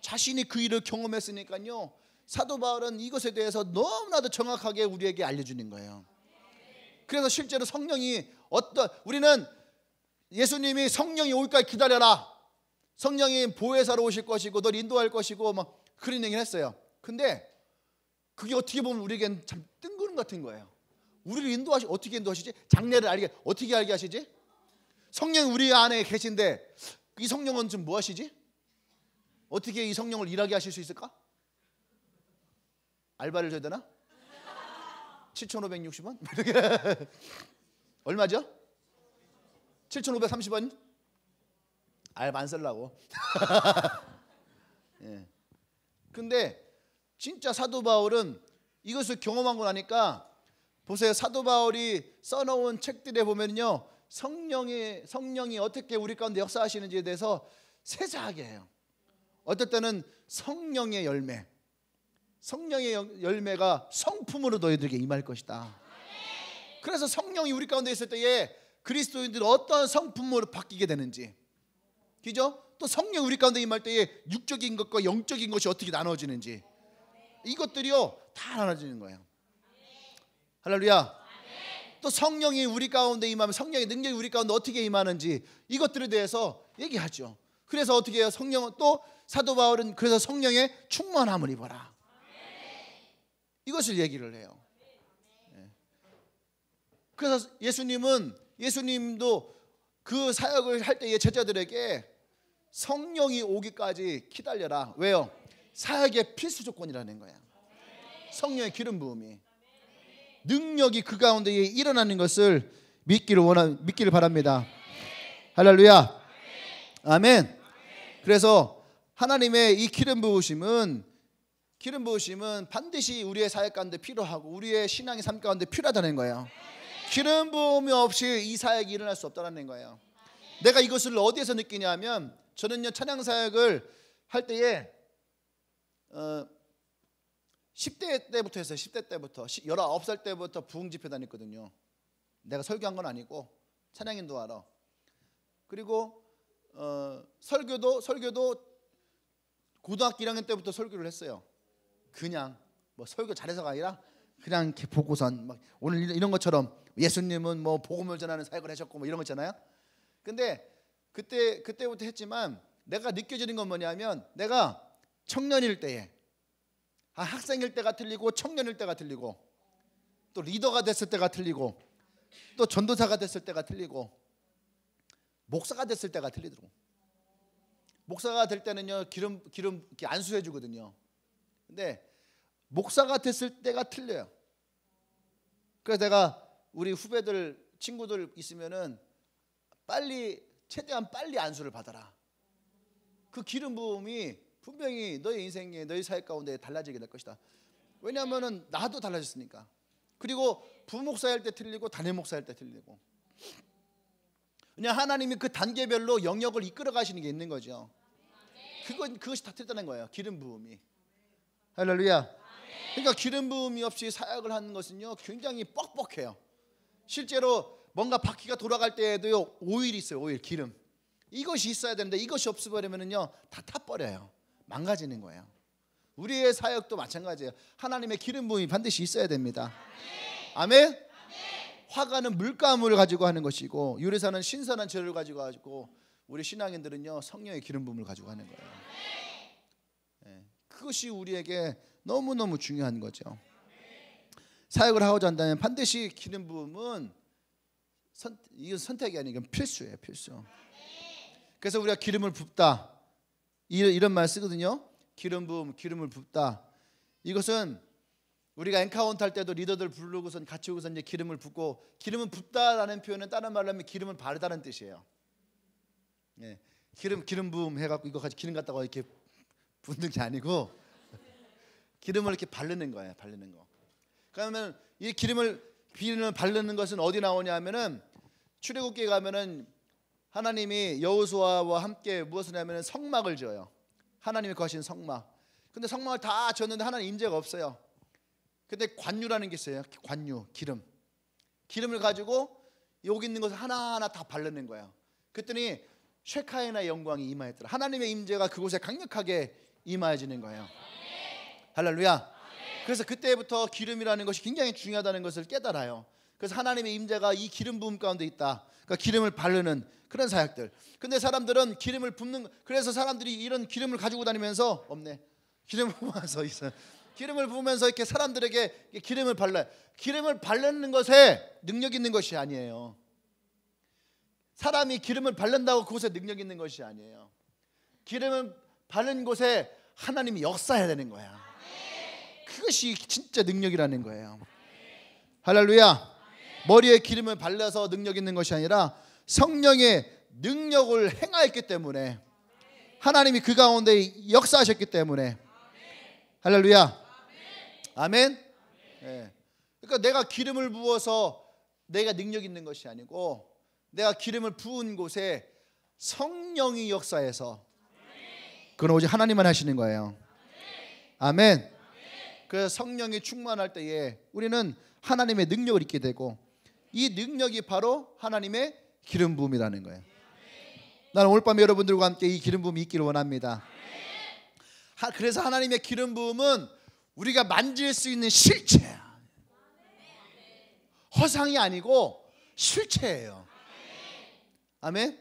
자신이 그 일을 경험했으니까요. 사도 바울은 이것에 대해서 너무나도 정확하게 우리에게 알려주는 거예요. 그래서 실제로 성령이 우리는 예수님이 성령이 올까지 기다려라. 성령이 보혜사로 오실 것이고 널 인도할 것이고 막 그런 얘기를 했어요. 근데 그게 어떻게 보면 우리에겐 참 뜬구름 같은 거예요. 우리를 어떻게 인도하시지? 장래를 어떻게 알게 하시지? 성령이 우리 안에 계신데 이 성령은 좀 뭐 하시지? 어떻게 이 성령을 일하게 하실 수 있을까? 알바를 줘야 되나? 7,560원? 얼마죠? 7,530원? 알바 안 쓰려고. 예. 근데 진짜 사도 바울은 이것을 경험하고 나니까 보세요. 사도 바울이 써놓은 책들에 보면요, 성령이 어떻게 우리 가운데 역사하시는지에 대해서 세세하게 해요. 어떨 때는 성령의 열매가 성품으로 너희들에게 임할 것이다. 그래서 성령이 우리 가운데 있을 때에 그리스도인들은 어떤 성품으로 바뀌게 되는지, 그죠? 또 성령 우리 가운데 임할 때에 육적인 것과 영적인 것이 어떻게 나눠지는지, 이것들이요 다 나눠지는 거예요. 할렐루야. 또 성령이 우리 가운데 임하면 성령의 능력이 우리 가운데 어떻게 임하는지 이것들에 대해서 얘기하죠. 그래서 어떻게 해요? 성령은 또 사도 바울은 그래서 성령의 충만함을 입어라, 이것을 얘기를 해요. 그래서 예수님도 그 사역을 할 때의 제자들에게 성령이 오기까지 기다려라. 왜요? 사역의 필수 조건이라는 거야. 성령의 기름 부음이, 능력이 그 가운데에 일어나는 것을 믿기를 바랍니다. 할렐루야. 아멘. 그래서 하나님의 이 기름 부으심은 반드시 우리의 사역 가운데 필요하고 우리의 신앙의 삶 가운데 필요하다는 거예요. 기름 부음이 없이 이 사역이 일어날 수 없다는 거예요. 내가 이것을 어디에서 느끼냐면, 저는요 찬양 사역을 할 때에 10대 때부터 했어요. 10대 때부터 19살 때부터 부흥 집회 다녔거든요. 내가 설교한 건 아니고 찬양 인도하러. 그리고 설교도 고등학교 1학년 때부터 설교를 했어요. 그냥 뭐 설교 잘해서가 아니라 그냥 이렇게 보고선 막 오늘 이런 것처럼 예수님은 뭐 복음을 전하는 사역을 하셨고 뭐 이런 거 있잖아요. 근데 그때부터 했지만 내가 느껴지는 건 뭐냐면, 내가 청년일 때에 학생일 때가 틀리고 청년일 때가 틀리고 또 리더가 됐을 때가 틀리고 또 전도사가 됐을 때가 틀리고 목사가 됐을 때가 틀리더라고. 목사가 될 때는요 기름 이렇게 안수해 주거든요. 근데 목사가 됐을 때가 틀려요. 그래서 내가 우리 후배들 친구들 있으면은 최대한 빨리 안수를 받아라. 그 기름 부음이 분명히 너의 인생에, 너의 사역 가운데 달라지게 될 것이다. 왜냐하면은 나도 달라졌으니까. 그리고 부목사일 때 틀리고 담임 목사일 때 틀리고, 그냥 하나님이 그 단계별로 영역을 이끌어 가시는 게 있는 거죠. 그것이 다 틀렸다는 거예요. 기름 부음이. 할렐루야. 그러니까 기름 부음이 없이 사역을 하는 것은요 굉장히 뻑뻑해요. 실제로 뭔가 바퀴가 돌아갈 때에도요 오일이 있어요. 오일, 기름. 이것이 있어야 되는데 이것이 없어버리면은요 다 타버려요. 망가지는 거예요. 우리의 사역도 마찬가지예요. 하나님의 기름 부음이 반드시 있어야 됩니다. 아멘. 화가는 물감을 가지고 하는 것이고 유리사는 신선한 재료를 가지고 우리 신앙인들은요 성령의 기름 부음을 가지고 하는 거예요. 그것이 우리에게 너무너무 중요한 거죠. 사역을 하고자 한다면 반드시 기름 부음은 이건 선택이 아니고 필수예요. 필수. 그래서 우리가 기름을 붓다 이런 말 쓰거든요. 기름 부음, 기름을 붓다. 이것은 우리가 엔카운트 할 때도 리더들 부르고선 같이 오고서 이제 기름을 붓고, 기름을 붓다라는 표현은 다른 말로 하면 기름을 바르다는 뜻이에요. 기름 부음 해갖고 이거 가지고 기름 갖다가 이렇게 붓는 게 아니고 기름을 이렇게 바르는 거예요. 바르는 거. 그러면 이 기름을 바르는 것은 어디 나오냐면은 출애굽기에 가면은 하나님이 여호수아와 함께 무엇을 하냐면은 성막을 지어요. 하나님이 거하신 성막. 근데 성막을 다 지었는데 하나님 임재가 없어요. 근데 관유라는 게 있어요. 관유, 기름을 가지고 여기 있는 것을 하나하나 다 바르는 거예요. 그랬더니 쉐카이나의 영광이 임하였더라. 하나님의 임재가 그곳에 강력하게 임하여지는 거예요. 할렐루야. 그래서 그때부터 기름이라는 것이 굉장히 중요하다는 것을 깨달아요. 그래서 하나님의 임재가 이 기름 부음 가운데 있다. 그러니까 기름을 바르는 그런 사역들. 근데 사람들은 기름을 붓는, 그래서 사람들이 이런 기름을 가지고 다니면서 없네. 기름을 부으면서 있어요. 기름을 부으면서 이렇게 사람들에게 기름을 발라요. 기름을 바르는 것에 능력 있는 것이 아니에요. 사람이 기름을 바른다고 그곳에 능력 있는 것이 아니에요. 기름을 바른 곳에 하나님이 역사해야 되는 거야. 그것이 진짜 능력이라는 거예요. 할렐루야. 머리에 기름을 발라서 능력 있는 것이 아니라 성령의 능력을 행하였기 때문에, 하나님이 그 가운데 역사하셨기 때문에. 할렐루야. 아멘. 예. 그러니까 내가 기름을 부어서 내가 능력 있는 것이 아니고, 내가 기름을 부은 곳에 성령이 역사해서, 그건 오직 하나님만 하시는 거예요. 아멘. 그 성령이 충만할 때에 우리는 하나님의 능력을 잊게 되고, 이 능력이 바로 하나님의 기름 부음이라는 거예요. 나는 오늘 밤 여러분들과 함께 이 기름 부음이 있기를 원합니다. 그래서 하나님의 기름 부음은 우리가 만질 수 있는 실체야. 허상이 아니고 실체예요. 아멘.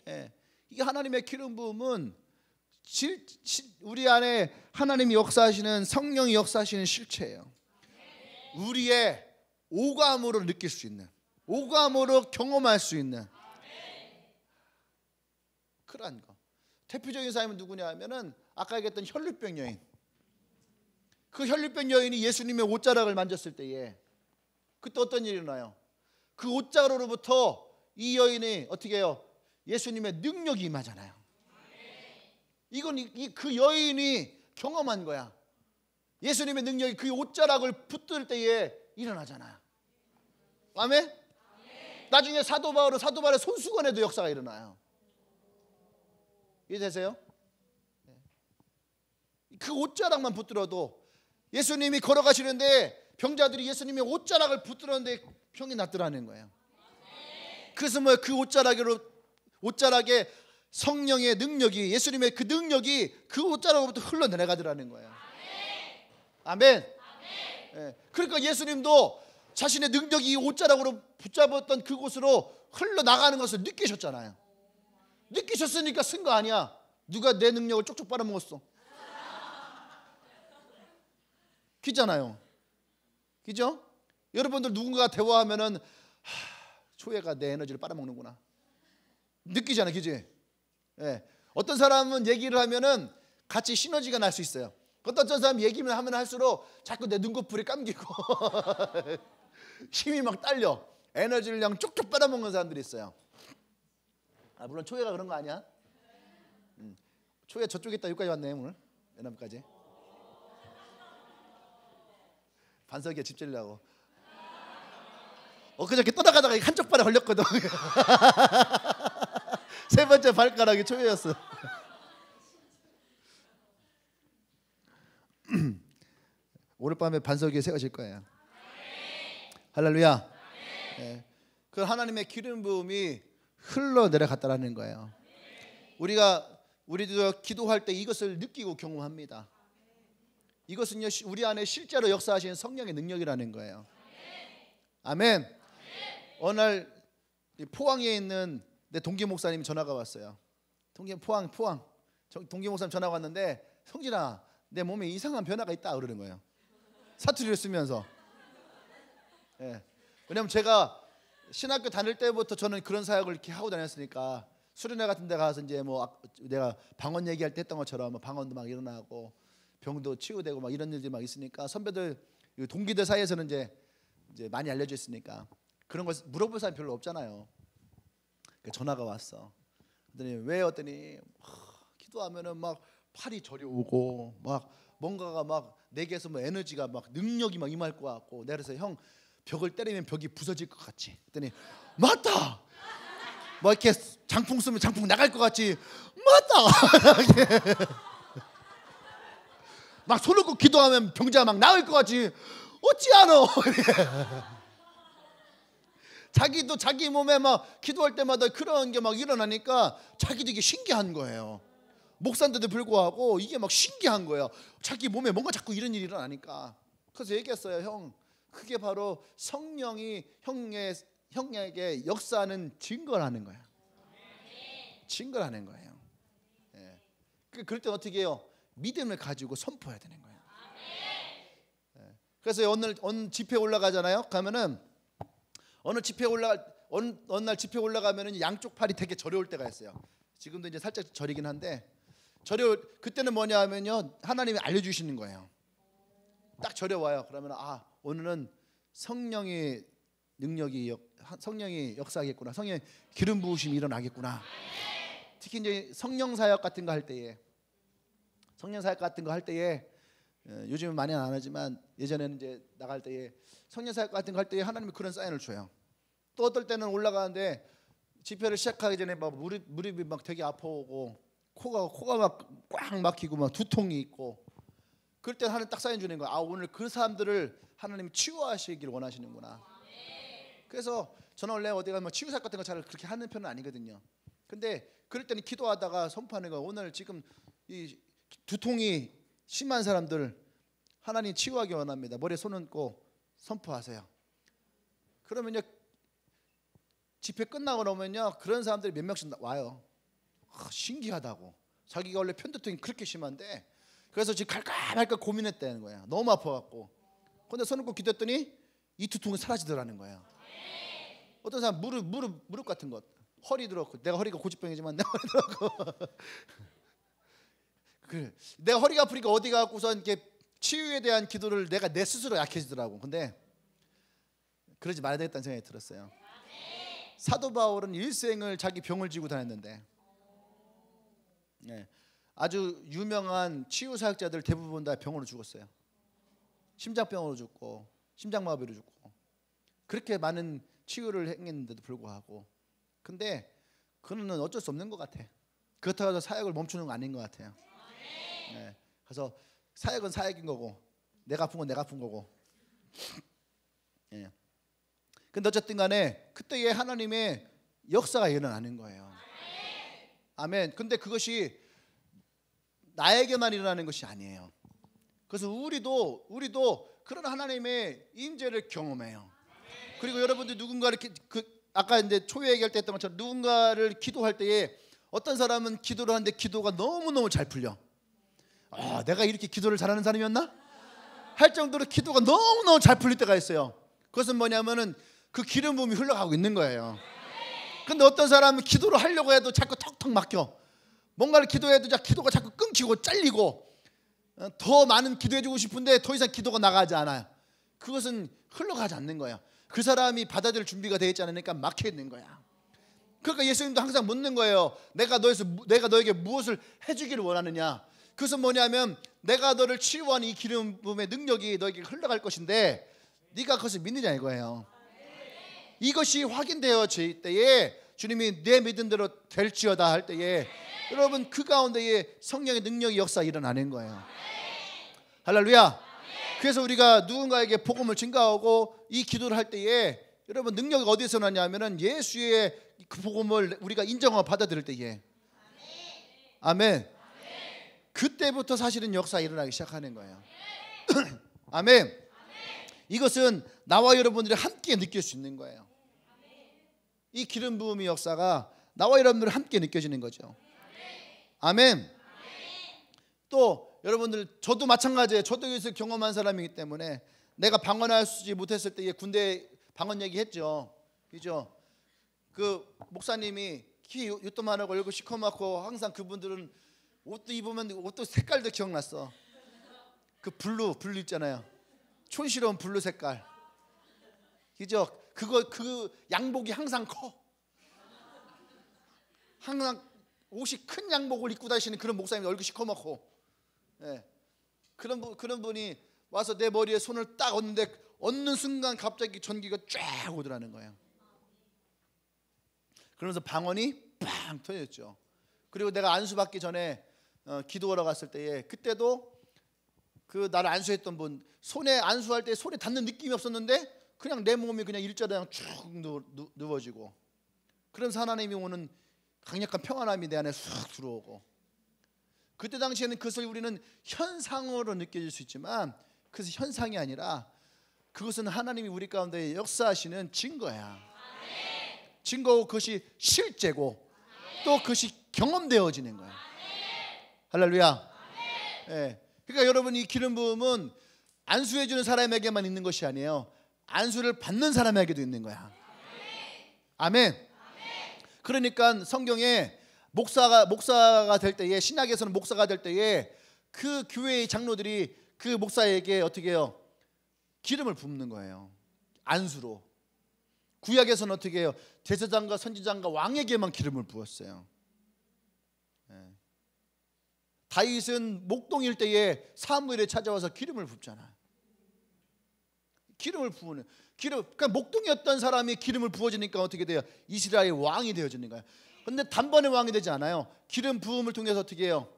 예. 이게 하나님의 기름 부음은 우리 안에 하나님이 역사하시는, 성령이 역사하시는 실체예요. 우리의 오감으로 느낄 수 있는, 오감으로 경험할 수 있는 그러한 거. 대표적인 사람은 누구냐 하면은 아까 얘기했던 혈루병 여인. 그 혈루병 여인이 예수님의 옷자락을 만졌을 때에 그때 어떤 일이 일어나요? 그 옷자락으로부터 이 여인이 어떻게 해요? 예수님의 능력이 임하잖아요. 이건 그 여인이 경험한 거야. 예수님의 능력이 그 옷자락을 붙들 때에 일어나잖아요. 아멘? 나중에 사도 바울의 손수건에도 역사가 일어나요. 이해되세요? 그 옷자락만 붙들어도, 예수님이 걸어가시는데 병자들이 예수님의 옷자락을 붙들었는데 병이 낫더라는 거예요. 그래서 뭐 그 옷자락에 성령의 능력이, 예수님의 그 능력이 그 옷자락으로부터 흘러내려가더라는 거예요. 아멘. 예. 그러니까 예수님도 자신의 능력이 이 옷자락으로 붙잡았던 그곳으로 흘러나가는 것을 느끼셨잖아요. 느끼셨으니까 쓴 거 아니야. 누가 내 능력을 쪽쪽 빨아먹었어? 그잖아요. 그죠? 여러분들 누군가 대화하면은 초회가 내 에너지를 빨아먹는구나 느끼잖아요. 그지? 예. 어떤 사람은 얘기를 하면은 같이 시너지가 날 수 있어요. 어떤 사람 얘기만 하면 할수록 자꾸 내 눈꺼풀이 감기고 힘이 막 딸려. 에너지를 그냥 쪽쪽 빨아먹는 사람들이 있어요. 물론 초회가 그런 거 아니야? 초회 저쪽에 있다 여기까지 왔네 오늘. 연남까지. 반석이에 집 지으려고. 엊그저께 떠나가다가 한쪽 발에 걸렸거든. 세 번째 발가락이 초회였어. 오늘 밤에 반석 위에 세워질 거예요. 할렐루야. 네. 그 하나님의 기름 부음이 흘러내려갔다라는 거예요. 우리도 기도할 때 이것을 느끼고 경험합니다. 이것은요, 우리 안에 실제로 역사하시는 성령의 능력이라는 거예요. 아멘. 어느 날 포항에 있는 내 동기 목사님이 전화가 왔어요. 포항 동기 목사님 전화가 왔는데, 성진아, 내 몸에 이상한 변화가 있다 그러는 거예요. 사투리를 쓰면서. 예. 왜냐하면 제가 신학교 다닐 때부터 저는 그런 사역을 이렇게 하고 다녔으니까, 수련회 같은 데 가서 이제 뭐 내가 방언 얘기할 때 했던 것처럼 방언도 막 일어나고 병도 치유되고 막 이런 일들이 막 있으니까, 선배들 동기들 사이에서는 이제 많이 알려져 있으니까 그런 걸 물어볼 사람이 별로 없잖아요. 전화가 왔어. 그랬더니 왜? 했더니 기도하면은 막 팔이 저려오고 막 뭔가가 막 내게서 뭐 에너지가 막 능력이 막 임할 것 같고, 내가 그래서 형 벽을 때리면 벽이 부서질 것 같지? 그랬더니 맞다. 뭐 이렇게 장풍 쏘면 장풍 나갈 것 같지? 맞다. 막 손 놓고 기도하면 병자가 막 나을 것 같지? 어찌 않어? 자기도 자기 몸에 막 기도할 때마다 그런 게 막 일어나니까 자기도 이게 신기한 거예요. 목사인데도 불구하고 이게 막 신기한 거예요. 자기 몸에 뭔가 자꾸 이런 일이 일어나니까. 그래서 얘기했어요. 형, 그게 바로 성령이 형에게 역사하는 증거를 하는 거예요. 증거를 하는 거예요. 예. 그럴 때 어떻게 해요? 믿음을 가지고 선포해야 되는 거예요. 예. 그래서 오늘 집회 올라가잖아요. 가면은 어느 날 집회 올라가면은 양쪽 팔이 되게 저려올 때가 있어요. 지금도 이제 살짝 저리긴 한데 그때는 뭐냐 하면요, 하나님이 알려주시는 거예요. 딱 저려와요. 그러면 오늘은 성령의 능력이 성령이 역사하겠구나. 성령의 기름 부으심이 일어나겠구나. 특히 이제 성령 사역 같은 거 할 때에 요즘은 많이 안 하지만 예전에는 이제 나갈 때에 성령 사역 같은 거 할 때에 하나님이 그런 사인을 줘요. 또 어떨 때는 올라가는데 집회를 시작하기 전에 막 무릎이 막 되게 아파오고 코가 막 꽉 막히고 막 두통이 있고, 그럴 때 하나님 딱 사인 주는 거야. 오늘 그 사람들을 하나님이 치유하시길 원하시는구나. 그래서 저는 원래 어디 가면 치유사역 같은 거 잘 그렇게 하는 편은 아니거든요. 근데 그럴 때는 기도하다가 선포하는 거야. 오늘 지금 이 두통이 심한 사람들 하나님 치유하기 원합니다. 머리에 손 얹고 선포하세요. 그러면요, 집회 끝나고 나면요, 그런 사람들이 몇 명씩 와요. 신기하다고. 자기가 원래 편두통이 그렇게 심한데 그래서 지금 갈까 말까 고민했다는 거야. 너무 아파갖고. 근데 손 얹고 기도했더니 이 두통이 사라지더라는 거야. 어떤 사람 무릎 같은 것, 허리 들었고, 내가 허리가 고집병이지만 내가 허리 들었고 그래, 내가 허리가 아프니까 어디 가고선 이렇게 치유에 대한 기도를 내 스스로 약해지더라고. 근데 그러지 말아야 되겠다는 생각이 들었어요. 사도 바울은 일생을 자기 병을 지고 다녔는데, 아주 유명한 치유 사역자들 대부분 다 병으로 죽었어요. 심장병으로 죽고 심장마비로 죽고 그렇게 많은 치유를 행했는데도 불구하고, 근데 그는 어쩔 수 없는 것 같아. 그렇다고 해서 사역을 멈추는 건 아닌 것 같아요. 그래서 사역은 사역인 거고 내가 아픈 건 내가 아픈 거고. 근데 어쨌든 간에 그때에 하나님의 역사가 일어나는 거예요. 아멘. 근데 그것이 나에게만 일어나는 것이 아니에요. 그래서 우리도 그런 하나님의 임재를 경험해요. 그리고 여러분들 누군가를 아까 이제 초회 얘기할 때 했던 것처럼 누군가를 기도할 때에 어떤 사람은 기도를 하는데 기도가 너무너무 잘 풀려. 내가 이렇게 기도를 잘하는 사람이었나? 할 정도로 기도가 너무너무 잘 풀릴 때가 있어요. 그것은 뭐냐면은 그 기름 부음이 흘러가고 있는 거예요. 근데 어떤 사람은 기도를 하려고 해도 자꾸 턱턱 막혀. 뭔가를 기도해도 기도가 자꾸 끊기고 잘리고, 더 많은 기도해주고 싶은데 더 이상 기도가 나가지 않아요. 그것은 흘러가지 않는 거예요. 그 사람이 받아들일 준비가 되어 있지 않으니까 막혀 있는 거야. 그러니까 예수님도 항상 묻는 거예요. 내가 너에게 무엇을 해주기를 원하느냐. 그것은 뭐냐면 내가 너를 치유하는 이 기름 부음의 능력이 너에게 흘러갈 것인데 네가 그것을 믿느냐 이거예요. 이것이 확인되어질 때에 주님이 내 믿음대로 될지어다 할 때에 여러분 그 가운데에 성령의 능력이 역사 일어나는 거예요. 할렐루야. 그래서 우리가 누군가에게 복음을 증가하고 이 기도를 할 때에 여러분 능력이 어디서 나냐면은 예수의 그 복음을 우리가 인정하고 받아들일 때에, 아멘. 그때부터 사실은 역사 일어나기 시작하는 거예요. 아멘. 이것은 나와 여러분들이 함께 느낄 수 있는 거예요. 이 기름 부음의 역사가 나와 여러분들이 함께 느껴지는 거죠. 아멘. 또 여러분들 저도 마찬가지예요. 저도 이것을 경험한 사람이기 때문에 내가 방언하지 못했을 때 군대 방언 얘기했죠. 그죠? 그 목사님이 키 요또만하고 얼굴 시커멓고 항상 그분들은 옷도 입으면 옷도 색깔도 기억났어. 그 블루 있잖아요. 촌스러운 블루 색깔. 그죠? 그 양복이 항상 커. 항상 옷이 큰 양복을 입고 다니시는 그런 목사님 얼굴이 시커멓고, 그런 분이 와서 내 머리에 손을 딱 얹는 순간 갑자기 전기가 쫙 오더라는 거예요. 그러면서 방언이 팡 터졌죠. 그리고 내가 안수받기 전에 기도하러 갔을 때에 그때도 그 나를 안수했던 분 손에 안수할 때 손에 닿는 느낌이 없었는데 그냥 내 몸이 그냥 일자로 쭉 누워지고, 그런 하나님이 오는 강력한 평안함이 내 안에 쑥 들어오고, 그때 당시에는 그것을 우리는 현상으로 느껴질 수 있지만 그것이 현상이 아니라 그것은 하나님이 우리 가운데 역사하시는 증거야. 증거고 그것이 실제고 또 그것이 경험되어지는 거야. 할렐루야. 예. 그러니까 여러분, 이 기름 부음은 안수해 주는 사람에게만 있는 것이 아니에요. 안수를 받는 사람에게도 있는 거야. 아멘. 그러니까 성경에 목사가 될 때에, 신약에서는 목사가 될 때에 그 교회의 장로들이 그 목사에게 어떻게 해요? 기름을 붓는 거예요. 안수로. 구약에서는 어떻게 해요? 제사장과 선지장과 왕에게만 기름을 부었어요. 다윗은 목동일 때에 사무엘에 찾아와서 기름을 붓잖아. 기름을 부으는 그러니까 목동이었던 사람이 기름을 부어지니까 어떻게 돼요? 이스라엘의 왕이 되어지는 거야. 근데 단번에 왕이 되지 않아요. 기름 부음을 통해서 어떻게 해요?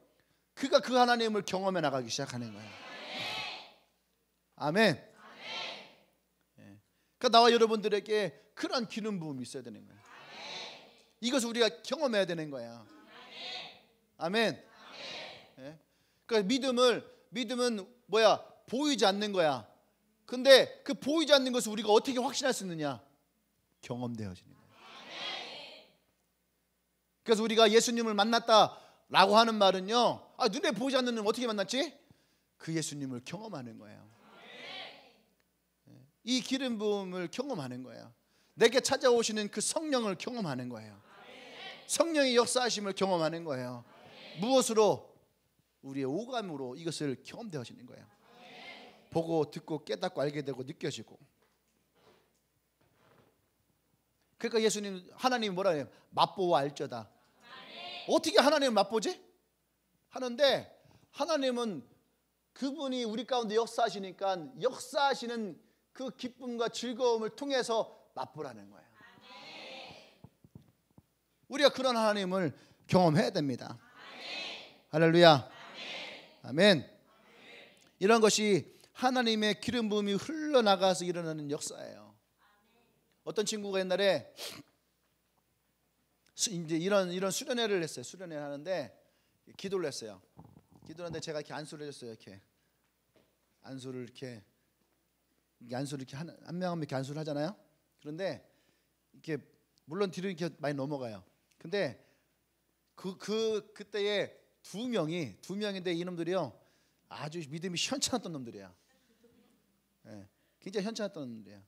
그가 그 하나님을 경험해 나가기 시작하는 거야. 아멘. 그러니까 나와 여러분들에게 그런 기름 부음이 있어야 되는 거야. 이것을 우리가 경험해야 되는 거야. 아멘. 그러니까 믿음은 뭐야? 보이지 않는 거야. 근데 그 보이지 않는 것을 우리가 어떻게 확신할 수 있느냐? 경험되어지는 거야. 그래서 우리가 예수님을 만났다라고 하는 말은요, 눈에 보이지 않는 놈 어떻게 만났지? 그 예수님을 경험하는 거예요. 이 기름 부음을 경험하는 거예요. 내게 찾아오시는 그 성령을 경험하는 거예요. 성령의 역사하심을 경험하는 거예요. 무엇으로? 우리의 오감으로 이것을 경험되어지는 거예요. 보고 듣고 깨닫고 알게 되고 느껴지고. 그러니까 하나님이 뭐라 해요? 맛보아 알쩌다. 어떻게 하나님을 맛보지? 하는데 하나님은 그분이 우리 가운데 역사하시니까 역사하시는 그 기쁨과 즐거움을 통해서 맛보라는 거예요. 우리가 그런 하나님을 경험해야 됩니다. 할렐루야. 아멘. 이런 것이 하나님의 기름 부음이 흘러나가서 일어나는 역사예요. 어떤 친구가 옛날에 이제 이런 수련회를 했어요. 수련회 하는데 기도를 했어요. 기도하는데 제가 이렇게 안수를 해줬어요. 이렇게 안수를 이렇게 한 명 한 명 이렇게 안수를 하잖아요. 그런데 이렇게 물론 뒤로 이렇게 많이 넘어가요. 근데 그때에 두 명인데 이놈들이요 아주 믿음이 현찮았던 놈들이야. 굉장히 현찮았던 놈들이야.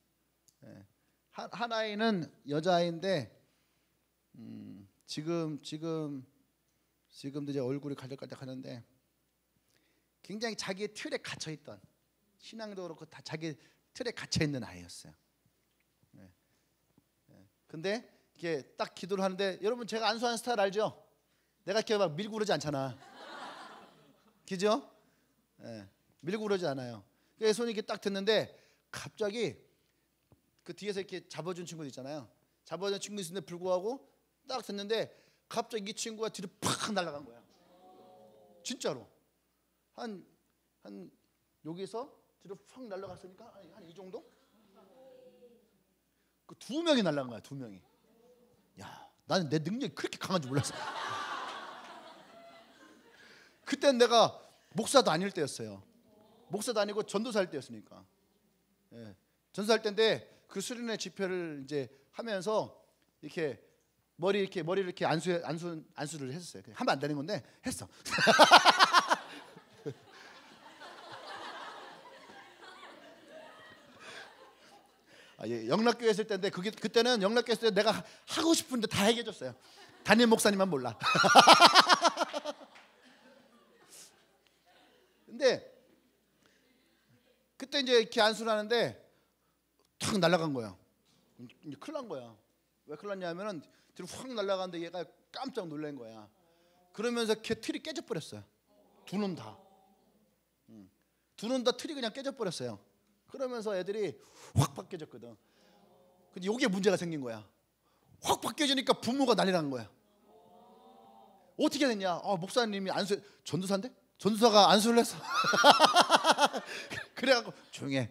하나이는 여자아이인데 지금도 이제 얼굴이 갈짝갈짝하는데 굉장히 자기의 틀에 갇혀있던, 신앙도 그렇고 다 자기 틀에 갇혀있는 아이였어요. 근데 이렇게 딱 기도를 하는데, 여러분 제가 안수하는 스타일 알죠? 내가 이렇게 막 밀고 그러지 않잖아. 그죠? 밀고 그러지 않아요. 그래서 손이 이렇게 딱 됐는데 갑자기 그 뒤에서 이렇게 잡아준 친구들 있잖아요. 잡아준 친구 있는데 불구하고 딱 됐는데 갑자기 이 친구가 뒤로 팍 날아간 거야. 진짜로 한 여기서 뒤로 팍 날아갔으니까 한 이 정도? 그 두 명이 날아간 거야. 두 명이. 야, 나는 내 능력이 그렇게 강한 줄 몰랐어. 그때는 내가 목사도 아닐 때였어요. 목사도 아니고 전도사일 때였으니까. 전도사일 때인데 그 수련회 집회를 이제 하면서 이렇게 머리를 이렇게 안수를 했었어요. 하면 안 되는 건데 했어. 영락교회 있을 때인데 그때는 영락교회 있을 때 내가 하고 싶은데 다 해결해줬어요. 담임 목사님만 몰라. 근데 그때 이제 이렇게 안수를 하는데 탁 날아간 거야. 이제 큰일 난 거야. 왜 큰일 났냐면은 뒤로 확 날아가는데 얘가 깜짝 놀란 거야. 그러면서 걔 틀이 깨져버렸어요. 두 놈 다. 두 놈 다 틀이 그냥 깨져버렸어요. 그러면서 애들이 확 바뀌어졌거든. 근데 여기에 문제가 생긴 거야. 확 바뀌어지니까 부모가 난리 난 거야. 어떻게 됐냐? 목사님이 전도사인데? 전도사가 안수를 했어. 그래갖고 조용히 해.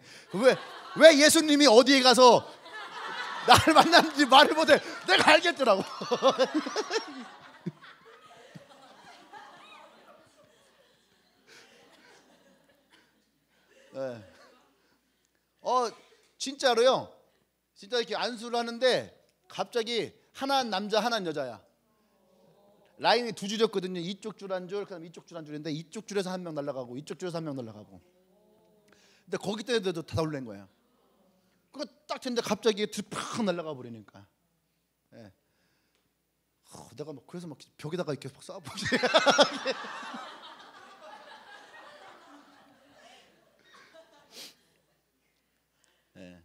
왜 예수님이 어디에 가서 나를 만났는지 말을 못해. 내가 알겠더라고. 진짜로요. 진짜 이렇게 안수를 하는데 갑자기 하나는 남자 하나는 여자야. 라인이 두 줄이었거든요. 이쪽 줄 한 줄, 그다음 이쪽 줄 한 줄인데 이쪽 줄에서 한 명 날아가고 이쪽 줄에서 한 명 날아가고. 근데 거기 때도 다 올린 거야. 그거 딱 했는데 갑자기 팍 날아가 버리니까. 예. 내가 막 그래서 막 벽에다가 이렇게 막 쏴보지. 예.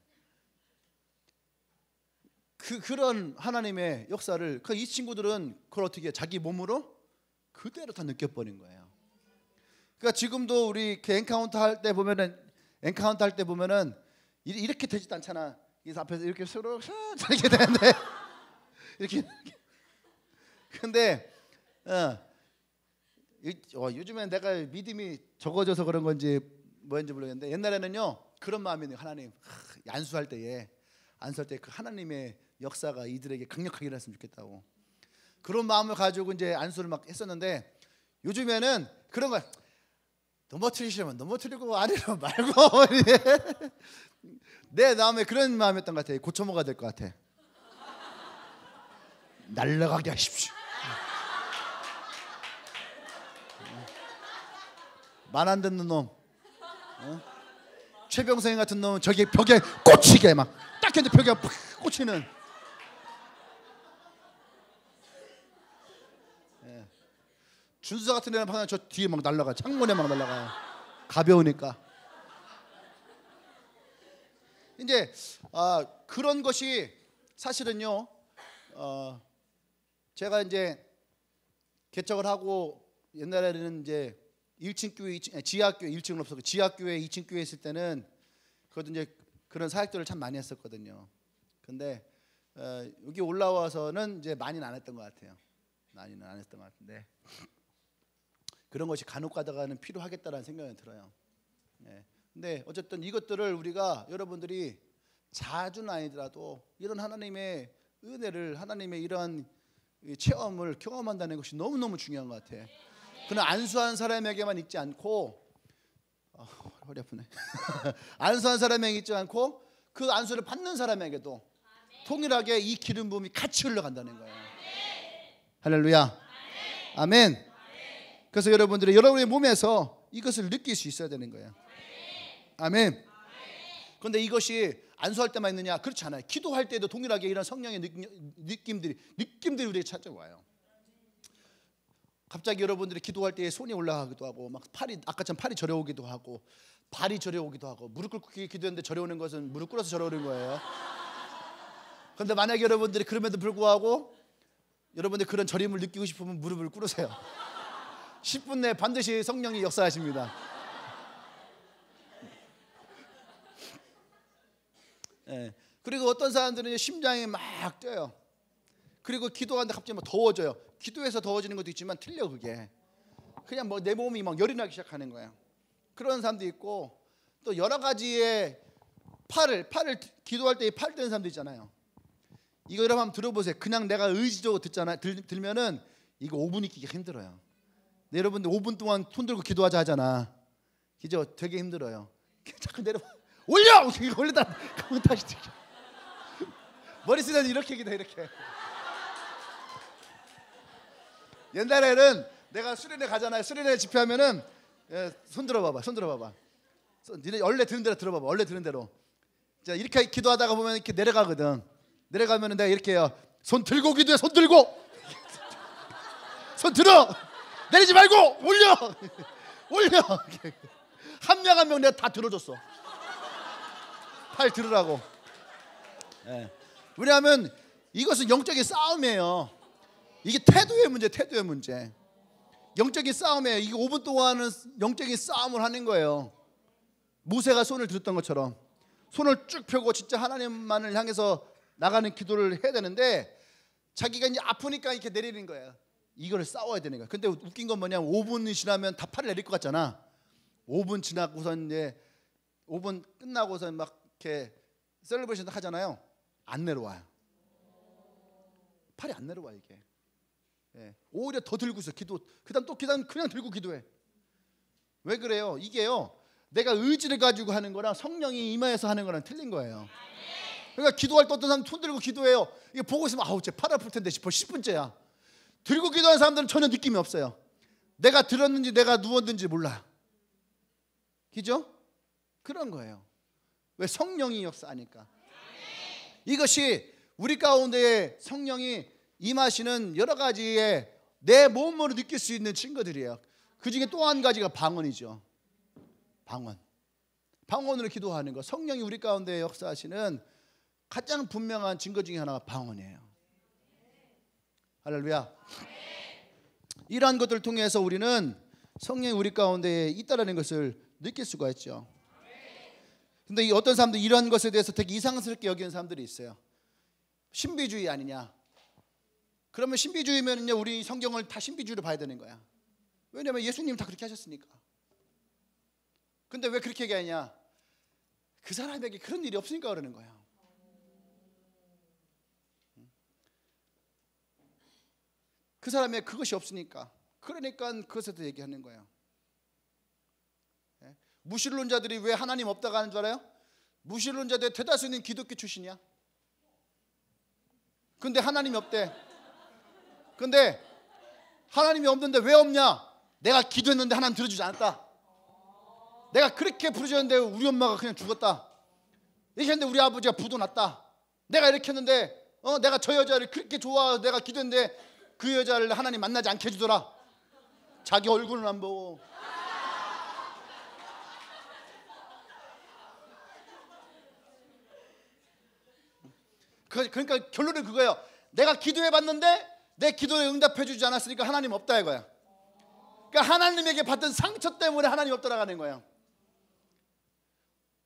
그런 하나님의 역사를 이 친구들은 그걸 어떻게 자기 몸으로 그대로 다 느껴버린 거예요. 그러니까 지금도 우리 엔카운터 할 때 보면은 이렇게 되지도 않잖아. 이 앞에서 이렇게 서로 이렇게 되는데 이렇게. 근데 요즘엔 내가 믿음이 적어져서 그런 건지 뭐인지 모르겠는데 옛날에는요 그런 마음이 있는 하나님 안수할 때 그 하나님의 역사가 이들에게 강력하게 일어났으면 좋겠다고 그런 마음을 가지고 이제 안수를 막 했었는데 요즘에는 그런 거 넘어뜨리시면 넘어뜨리고 아니면 말고 내 마음에 그런 마음이었던 것 같아. 고쳐 먹어야 될 것 같아. 날라가게 하십시오. 말 안 듣는 놈, 최병생 같은 놈은 저기 벽에 꽂히게 막 딱 했는데 벽에 팍 꽂히는. 준수 같은 애는 방금 저 뒤에 막 날라가, 창문에 막 날라가. 가벼우니까. 이제 그런 것이 사실은요. 제가 이제 개척을 하고 옛날에는 이제 1층 교회, 지하교회 1층은 없었고 지하교회 2층 교회 있을 때는 그것도 이제 그런 사역들을 참 많이 했었거든요. 근데 여기 올라와서는 이제 많이는 안 했던 것 같아요. 많이는 안 했던 것 같은데 그런 것이 간혹 가다가는 필요하겠다라는 생각이 들어요. 네. 근데 어쨌든 이것들을 우리가 여러분들이 자주는 아니더라도 이런 하나님의 은혜를 하나님의 이러한 체험을 경험한다는 것이 너무너무 중요한 것 같아요. 그는 안수한 사람에게만 있지 않고 허리 아프네. 안수한 사람에게 있지 않고 그 안수를 받는 사람에게도 동일하게 이 기름 부음이 같이 흘러간다는 거예요. 할렐루야. 아멘. 그래서 여러분의 몸에서 이것을 느낄 수 있어야 되는 거예요. 아멘. 그런데 이것이 안수할 때만 있느냐? 그렇지 않아요. 기도할 때도 동일하게 이런 성령의 느낌들이 우리에게 찾아와요. 갑자기 여러분들이 기도할 때 손이 올라가기도 하고 막 아까처럼 팔이 저려오기도 하고 발이 저려오기도 하고 무릎 꿇고 기도했는데 저려오는 것은 무릎 꿇어서 저려오는 거예요. 그런데 만약에 여러분들이 그럼에도 불구하고 여러분들 그런 저림을 느끼고 싶으면 무릎을 꿇으세요. 10분 내에 반드시 성령이 역사하십니다. 네. 그리고 어떤 사람들은 심장이 막 뛰어요. 그리고 기도하는데 갑자기 막 더워져요. 기도해서 더워지는 것도 있지만 틀려. 그게 그냥 뭐 내 몸이 막 열이 나기 시작하는 거예요. 그런 사람도 있고 또 여러 가지의 팔을 기도할 때 팔 드는 사람도 있잖아요. 이거 여러분 한번 들어보세요. 그냥 내가 의지적으로 들면은 이거 5분 있기가 힘들어요. 네, 여러분들 5분 동안 손 들고 기도하자 하잖아. 그죠? 되게 힘들어요. 자꾸 내려봐. 올려! 올리다 그러면 다시 들려. 머리 쓰면 이렇게 기도 이렇게. 옛날에는 내가 수련회 가잖아요. 수련회 집회하면은 손 들어봐봐. 니네 원래 들은 대로 들어봐봐. 원래 들은 대로. 자 이렇게 기도하다가 보면 이렇게 내려가거든. 내려가면은 내가 이렇게 해요. 손 들고 기도해. 손 들고. 손 들어. 내리지 말고 올려. 한 명 한 명 내가 다 들어줬어. 팔 들으라고. 네. 왜냐하면 이것은 영적인 싸움이에요. 이게 태도의 문제. 영적인 싸움이에요. 이게 5분 동안은 영적인 싸움을 하는 거예요. 모세가 손을 들었던 것처럼 손을 쭉 펴고 진짜 하나님만을 향해서 나가는 기도를 해야 되는데 자기가 이제 아프니까 이렇게 내리는 거예요. 이거를 싸워야 되는 거야. 근데 웃긴 건 뭐냐면 5분이 지나면 다 팔을 내릴 것 같잖아. 5분 지나고선 이제 5분 끝나고선 막 이렇게 셀러브레이션 하잖아요. 안 내려와요. 팔이 안 내려와 이게. 예. 오히려 더 들고 있어. 그다음 그냥 들고 기도해. 왜 그래요? 이게요. 내가 의지를 가지고 하는 거랑 성령이 임하여서 하는 거랑 틀린 거예요. 그러니까 기도할 때 어떤 사람 손 들고 기도해요. 이게 보고 있으면 아우 쟤 팔 아플 텐데 싶어. 10분째야. 들고 기도하는 사람들은 전혀 느낌이 없어요. 내가 들었는지 내가 누웠는지 몰라. 그죠? 그런 거예요. 왜? 성령이 역사하니까. 이것이 우리 가운데 성령이 임하시는 여러 가지의 내 몸으로 느낄 수 있는 증거들이에요. 그 중에 또 한 가지가 방언이죠. 방언으로 기도하는 거. 성령이 우리 가운데 역사하시는 가장 분명한 증거 중에 하나가 방언이에요. 할렐루야. 이러한 것들을 통해서 우리는 성령이 우리 가운데 있다라는 것을 느낄 수가 있죠. 근데 이 어떤 사람들 이런 것에 대해서 되게 이상스럽게 여기는 사람들이 있어요. 신비주의 아니냐. 그러면 신비주의면은요, 우리 성경을 다 신비주의로 봐야 되는 거야. 왜냐하면 예수님 다 그렇게 하셨으니까. 근데 왜 그렇게 얘기하냐? 그 사람에게 그런 일이 없으니까 그러는 거야. 그 사람의 그것이 없으니까. 그러니까 그것에 대해 얘기하는 거예요. 무신론자들이 왜 하나님 없다고 하는 줄 알아요? 무신론자들 대다수는 기독교 출신이야. 근데 하나님이 없대. 근데 하나님이 없는데 왜 없냐? 내가 기도했는데 하나님 들어주지 않았다. 내가 그렇게 부르셨는데 우리 엄마가 그냥 죽었다. 이렇게 했는데 우리 아버지가 부도 났다. 내가 이렇게 했는데 내가 저 여자를 그렇게 좋아해서 내가 기도했는데 그 여자를 하나님 만나지 않게 해주더라. 자기 얼굴은 안 보고. 그러니까 결론은 그거예요. 내가 기도해봤는데 내 기도에 응답해주지 않았으니까 하나님 없다 이거야. 그러니까 하나님에게 받은 상처 때문에 하나님 없다라고 하는 거예요.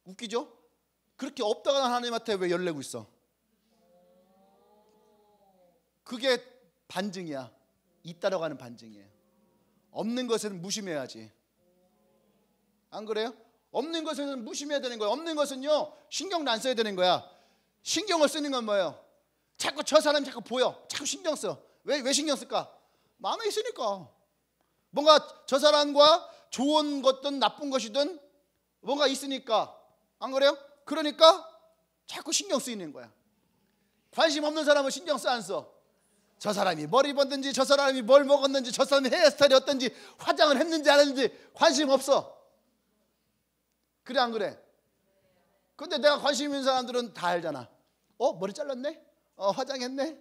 웃기죠? 그렇게 없다가 하나님한테 왜 열내고 있어? 그게 반증이야. 있다라고 하는 반증이에요. 없는 것은 무심해야지. 안 그래요? 없는 것은 무심해야 되는 거예요. 없는 것은요, 신경도 안 써야 되는 거야. 신경을 쓰는 건 뭐예요? 자꾸 저 사람이 자꾸 보여. 자꾸 신경 써. 왜 신경 쓸까? 마음에 있으니까. 뭔가 저 사람과 좋은 것든 나쁜 것이든 뭔가 있으니까. 안 그래요? 그러니까 자꾸 신경 쓰이는 거야. 관심 없는 사람은 신경 써 안 써? 저 사람이 뭘 입었는지, 저 사람이 뭘 먹었는지, 저 사람이 헤어스타일이 어떤지, 화장을 했는지 안 했는지 관심 없어. 그래 안 그래? 근데 내가 관심 있는 사람들은 다 알잖아. 머리 잘랐네? 화장했네?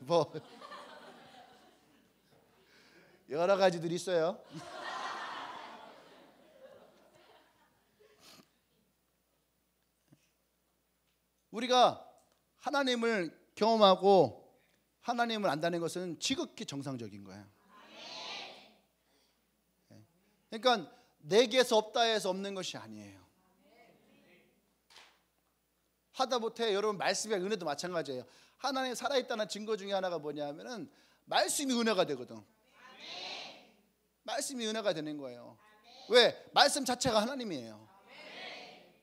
뭐 여러 가지들이 있어요. 우리가 하나님을 경험하고 하나님을 안다는 것은 지극히 정상적인 거예요. 그러니까 내게서 없다 해서 없는 것이 아니에요. 하다못해 여러분 말씀의 은혜도 마찬가지예요. 하나님 살아있다는 증거 중에 하나가 뭐냐면은 말씀이 은혜가 되거든. 말씀이 은혜가 되는 거예요. 왜? 말씀 자체가 하나님이에요.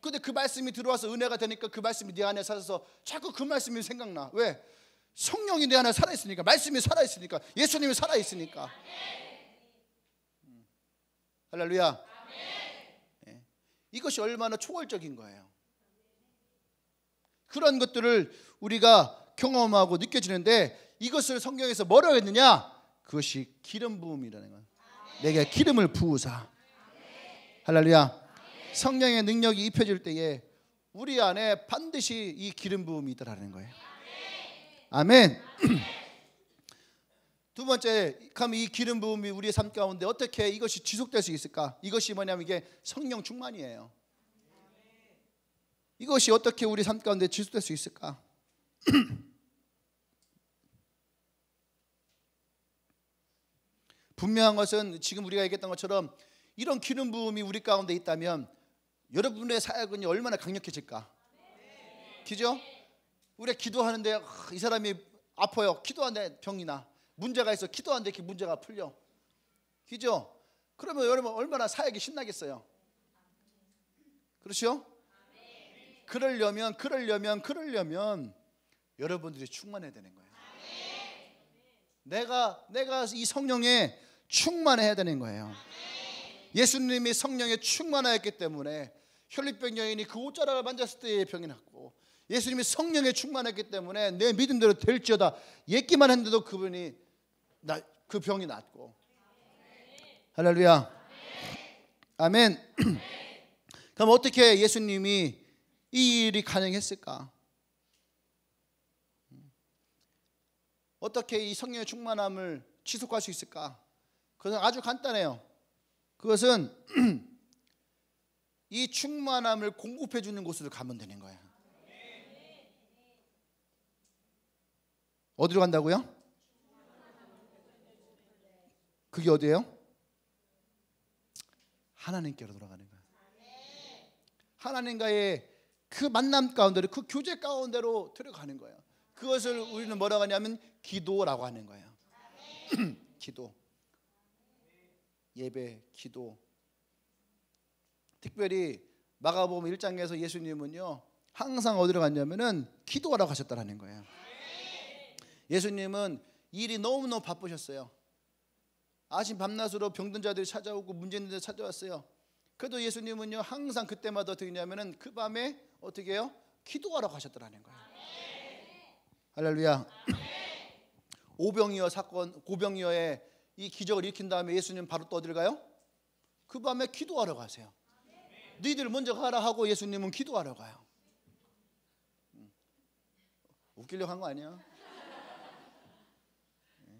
근데 그 말씀이 들어와서 은혜가 되니까 그 말씀이 내 안에 살아서 자꾸 그 말씀이 생각나. 왜? 성령이 내 안에 살아있으니까. 말씀이 살아있으니까. 예수님이 살아있으니까. 할렐루야. 이것이 얼마나 초월적인 거예요. 그런 것들을 우리가 경험하고 느껴지는데 이것을 성경에서 뭐라고 했느냐? 그것이 기름 부음이라는 거예요. 내게 기름을 부으사. 할렐루야. 성령의 능력이 입혀질 때에 우리 안에 반드시 이 기름 부음이 있다라는 거예요. 아멘. 두 번째, 그럼 이 기름 부음이 우리의 삶 가운데 어떻게 이것이 지속될 수 있을까? 이것이 뭐냐면 이게 성령 충만이에요. 이것이 어떻게 우리 삶 가운데 지속될 수 있을까? 분명한 것은 지금 우리가 얘기했던 것처럼 이런 기름 부음이 우리 가운데 있다면 여러분의 사역은 얼마나 강력해질까? 그죠? 우리가 기도하는데 이 사람이 아파요. 기도하는데 병이 나. 문제가 있어. 기도하는데 이렇게 문제가 풀려. 그죠? 그러면 여러분 얼마나 사역이 신나겠어요. 그렇죠? 그러려면 여러분들이 충만해야 되는 거예요. 내가 이 성령에 충만해야 되는 거예요. 예수님이 성령에 충만하였기 때문에 혈류병 여인이 그 옷자락을 만졌을 때의 병이 낫고, 예수님이 성령에 충만했기 때문에 내 믿음대로 될지어다 얘기만 했는데도 그 병이 낫고. 할렐루야. 아멘. 그럼 어떻게 예수님이 이 일이 가능했을까? 어떻게 이 성령의 충만함을 지속할 수 있을까? 그것은 아주 간단해요. 그것은 이 충만함을 공급해 주는 곳으로 가면 되는 거예요. 어디로 간다고요? 그게 어디예요? 하나님께로 돌아가는 거예요. 하나님과의 그 만남 가운데로, 그 교제 가운데로 들어가는 거예요. 그것을 우리는 뭐라고 하냐면 기도라고 하는 거예요. 기도, 예배, 기도. 특별히 마가복음 1장에서 예수님은요 항상 어디로 갔냐면은 기도하러 가셨다라는 거예요. 예수님은 일이 너무너무 바쁘셨어요. 아침 밤낮으로 병든 자들이 찾아오고 문제 있는 자들이 찾아왔어요. 그래도 예수님은요 항상 그때마다 어떻게 했냐면은 그 밤에 어떻게 해요? 기도하러 가셨다라는 거예요. 할렐루야. 오병이어 사건, 고병이어의 이 기적을 일으킨 다음에 예수님 바로 또 어디를 가요? 그 밤에 기도하러 가세요. 너희들 먼저 가라 하고 예수님은 기도하러 가요. 웃기려고 한 거 아니야?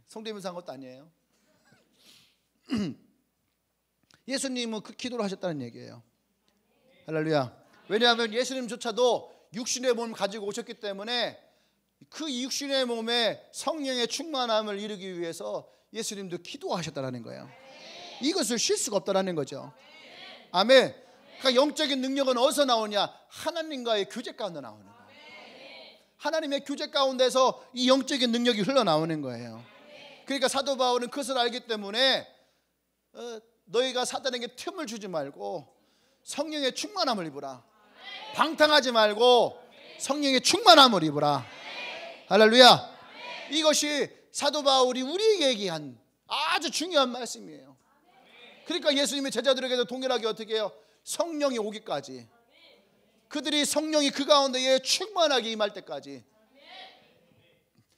성대면서 한 것도 아니에요. 예수님은 그 기도를 하셨다는 얘기예요. 할렐루야. 왜냐하면 예수님조차도 육신의 몸을 가지고 오셨기 때문에 그 육신의 몸에 성령의 충만함을 이루기 위해서 예수님도 기도하셨다는 거예요. 이것을 쉴 수가 없다는 거죠. 아멘. 그러니까 영적인 능력은 어디서 나오냐? 하나님과의 교제 가운데 나오는 거예요. 하나님의 교제 가운데서 이 영적인 능력이 흘러나오는 거예요. 그러니까 사도 바울은 그것을 알기 때문에 너희가 사단에게 틈을 주지 말고 성령의 충만함을 입으라. 방탕하지 말고 성령의 충만함을 입으라. 할렐루야. 이것이 사도 바울이 우리에게 얘기한 아주 중요한 말씀이에요. 그러니까 예수님이 제자들에게도 동일하게 어떻게 해요? 성령이 오기까지, 그들이 성령이 그 가운데에 충만하게 임할 때까지.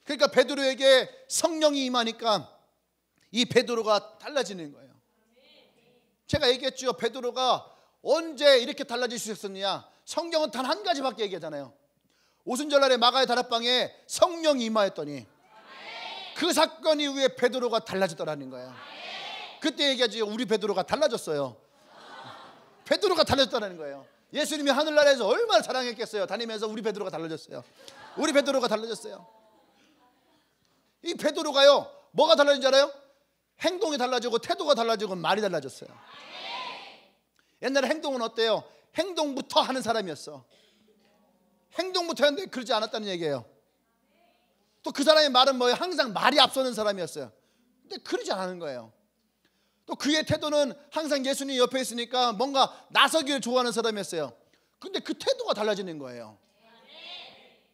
그러니까 베드로에게 성령이 임하니까 이 베드로가 달라지는 거예요. 제가 얘기했죠. 베드로가 언제 이렇게 달라질 수 있었느냐? 성경은 단 한 가지밖에 얘기하잖아요. 오순절날에 마가의 다락방에 성령이 임하였더니 그 사건 이후에 베드로가 달라졌더라는 거예요. 그때 얘기하지. 우리 베드로가 달라졌어요. 베드로가 달라졌다는 거예요. 예수님이 하늘나라에서 얼마나 사랑했겠어요. 다니면서 우리 베드로가 달라졌어요. 우리 베드로가 달라졌어요. 이 베드로가요 뭐가 달라진 줄 알아요? 행동이 달라지고 태도가 달라지고 말이 달라졌어요. 옛날에 행동은 어때요? 행동부터 하는 사람이었어. 행동부터 했는데 그러지 않았다는 얘기예요. 또 그 사람의 말은 뭐예요? 항상 말이 앞서는 사람이었어요. 근데 그러지 않은 거예요. 또 그의 태도는 항상 예수님 옆에 있으니까 뭔가 나서기를 좋아하는 사람이었어요. 근데 그 태도가 달라지는 거예요.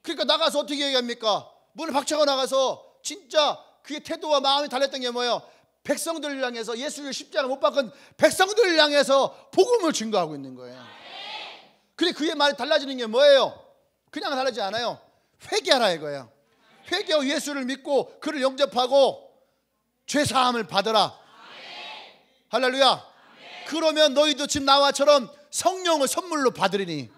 그러니까 나가서 어떻게 얘기합니까? 문을 박차고 나가서 진짜 그의 태도와 마음이 달랐던 게 뭐예요? 백성들을 향해서, 예수를 십자가 못 박은 백성들을 향해서 복음을 증거하고 있는 거예요. 그래 그의 말이 달라지는 게 뭐예요? 그냥 달라지지 않아요. 회개하라 이거예요. 회개하고 예수를 믿고 그를 영접하고 죄사함을 받으라. 할렐루야. 그러면 너희도 지금 나와처럼 성령을 선물로 받으리니.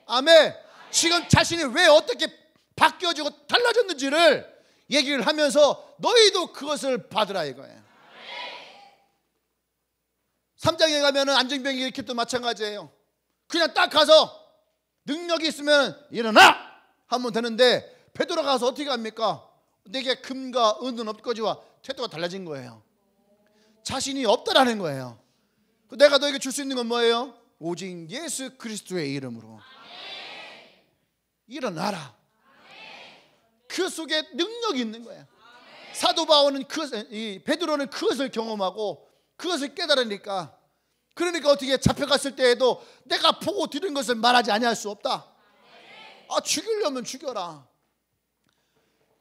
아멘. 지금 자신이 왜 어떻게 바뀌어지고 달라졌는지를 얘기를 하면서 너희도 그것을 받으라 이거예요. 3장에 가면은 안정병이 이렇게 또 마찬가지예요. 그냥 딱 가서 능력이 있으면 일어나 하면 되는데 베드로가 가서 어떻게 합니까? 내게 금과 은은 없거지와 태도가 달라진 거예요. 자신이 없다라는 거예요. 내가 너에게 줄 수 있는 건 뭐예요? 오직 예수 그리스도의 이름으로 일어나라. 그 속에 능력이 있는 거예요. 사도 바울은 베드로는 그것을 경험하고 그것을 깨달으니까, 그러니까 어떻게 잡혀갔을 때에도 내가 보고 들은 것을 말하지 아니할 수 없다. 죽이려면 죽여라.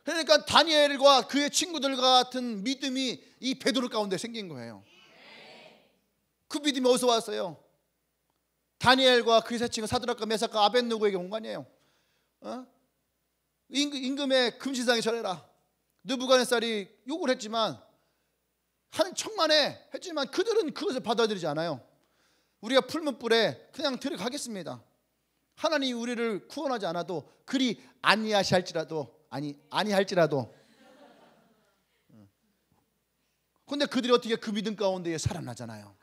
그러니까 다니엘과 그의 친구들과 같은 믿음이 이 베드로 가운데 생긴 거예요. 그 믿음이 어디서 왔어요? 다니엘과 그의 세 친구 사드락과 메삭과 아벳느고에게 온 거 아니에요? 임금의 금시상에 절해라. 느부갓네살이 욕을 했지만 한 천만에 했지만 그들은 그것을 받아들이지 않아요. 우리가 풀문 뿔에 그냥 들어가겠습니다. 하나님이 우리를 구원하지 않아도 그리 아니할지라도 근데 그들이 어떻게 그 믿음 가운데 살아나잖아요.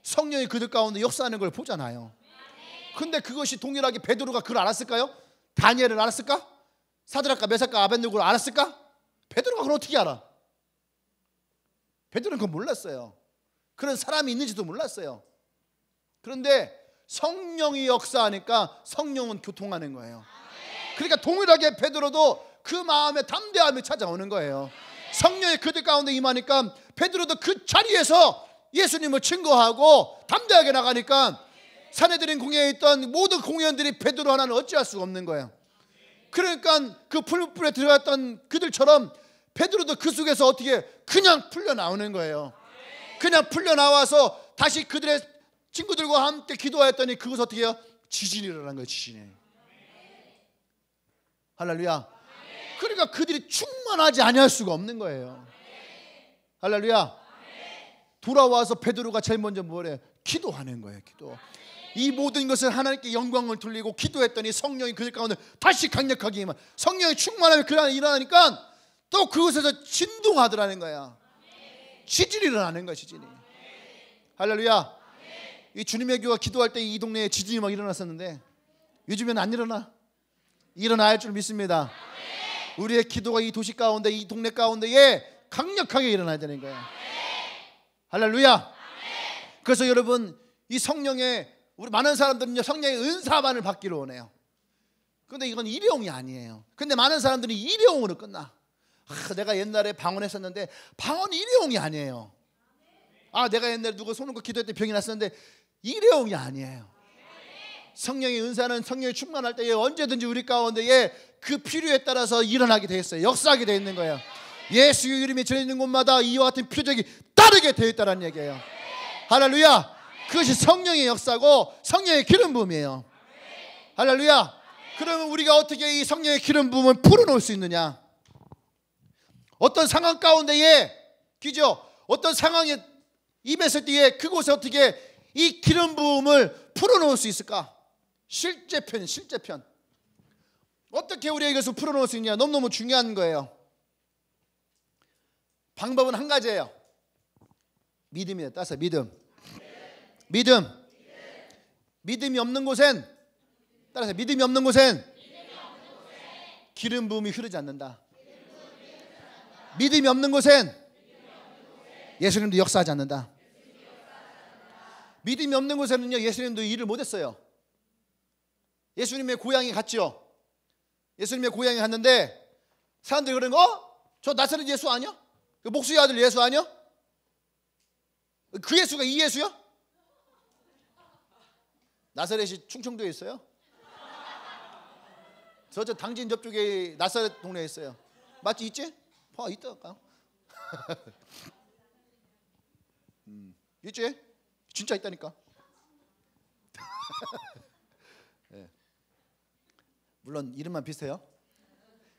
성령이 그들 가운데 역사하는 걸 보잖아요. 근데 그것이 동일하게 베드로가 그걸 알았을까요? 다니엘을 알았을까? 사드락과 메삭과 아벳느고를 알았을까? 베드로가 그걸 어떻게 알아? 베드로는 그걸 몰랐어요. 그런 사람이 있는지도 몰랐어요. 그런데 성령이 역사하니까 성령은 교통하는 거예요. 그러니까 동일하게 베드로도 그 마음에 담대함이 찾아오는 거예요. 성령이 그들 가운데 임하니까 베드로도 그 자리에서 예수님을 증거하고 담대하게 나가니까 사내들인 공회에 있던 모든 공회원들이 베드로 하나는 어찌할 수가 없는 거예요. 그러니까 그 풀불에 들어갔던 그들처럼 베드로도 그 속에서 어떻게 그냥 풀려 나오는 거예요. 그냥 풀려 나와서 다시 그들의 친구들과 함께 기도하였더니 그것을 어떻게 해요? 지진이 일어난 거예요. 지진이. 할렐루야. 그러니까 그들이 충만하지 아니할 수가 없는 거예요. 할렐루야. 돌아와서 베드로가 제일 먼저 뭐래? 기도하는 거예요. 기도. 이 모든 것을 하나님께 영광을 돌리고 기도했더니 성령이 그들 가운데 다시 강력하게 임한, 성령이 충만하면 그 안에 일어나니까 또 그곳에서 진동하더라는 거야. 지진이 일어나는 거야. 지진이. 할렐루야. 이 주님의 교회가 기도할 때 이 동네에 지진이 막 일어났었는데 요즘에는 안 일어나. 일어나야 할 줄 믿습니다. 우리의 기도가 이 도시 가운데, 이 동네 가운데에 강력하게 일어나야 되는 거야. 할렐루야. 그래서 여러분, 이 성령의, 우리 많은 사람들은요 성령의 은사만을 받기를 원해요. 그런데 이건 일용이 아니에요. 근데 많은 사람들이 일용으로 끝나. 내가 옛날에 방언했었는데 방언이 일용이 아니에요. 내가 옛날에 누가 손을 거 기도할 때 병이 났었는데 일용이 아니에요. 성령의 은사는 성령이 충만할 때에 언제든지 우리 가운데에 그 필요에 따라서 일어나게 되어 있어요. 역사하게 되어 있는 거예요. 예수의 이름이 전해지는 곳마다 이와 같은 표적이 따르게 되어 있다는 얘기예요. 할렐루야. 그것이 성령의 역사고 성령의 기름 부음이에요. 할렐루야. 그러면 우리가 어떻게 이 성령의 기름 부음을 풀어놓을 수 있느냐? 어떤 상황 가운데에, 그죠? 어떤 상황에 임했을 때에 그곳에 어떻게 이 기름 부음을 풀어놓을 수 있을까? 실제편. 어떻게 우리가 이것을 풀어놓을 수 있냐? 너무너무 중요한 거예요. 방법은 한 가지예요. 믿음이에요. 따라서 믿음. 믿음이 없는 곳엔, 따라서 믿음이 없는 곳엔 기름 부음이 흐르지 않는다. 믿음이 없는 곳엔 예수님도 역사하지 않는다. 믿음이 없는 곳에는요 예수님도 일을 못했어요. 예수님의 고향에 갔죠. 예수님의 고향에 갔는데 사람들이 그러는 거, 저 나사렛 예수 아니야? 그 목수의 아들 예수 아니야? 그 예수가 이 예수야? 나사렛이 충청도에 있어요. 저 당진 저쪽에 나사렛 동네에 있어요. 맞지? 있지? 있다. 있지? 진짜 있다니까. 네. 물론 이름만 비슷해요.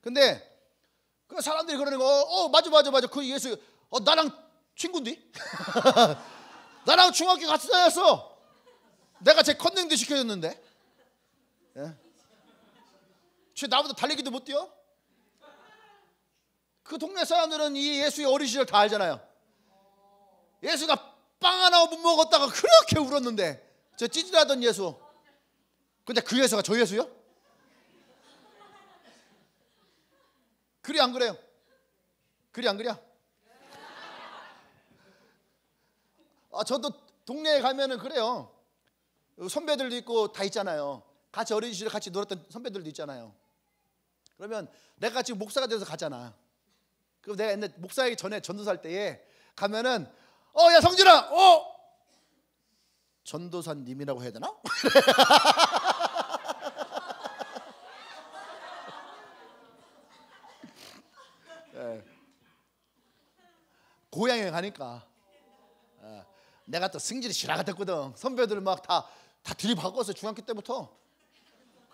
근데 그 사람들이 그러는 거, 맞아. 그 예수, 나랑 친구인데? 나랑 중학교 같이 다녔어. 내가 제 컨닝도 시켜줬는데. 예? 쟤 나보다 달리기도 못 뛰어? 그 동네 사람들은 이 예수의 어린 시절 다 알잖아요. 예수가 빵 하나 못 먹었다가 그렇게 울었는데, 저 찌질하던 예수. 근데 그 예수가 저 예수요? 그리 안 그래요? 그리 안 그래? 저도 동네에 가면은 그래요. 선배들도 있고 다 있잖아요. 같이 어린 시절 같이 놀았던 선배들도 있잖아요. 그러면 내가 지금 목사가 돼서 가잖아. 그럼 내가 옛날 목사하기 전에 전도사할 때에 가면은 야 성진아, 전도사님이라고 해야 되나? 네. 고향에 가니까 내가 또 승질이 지라 같았거든. 선배들 막 다 들이박았어. 중학교 때부터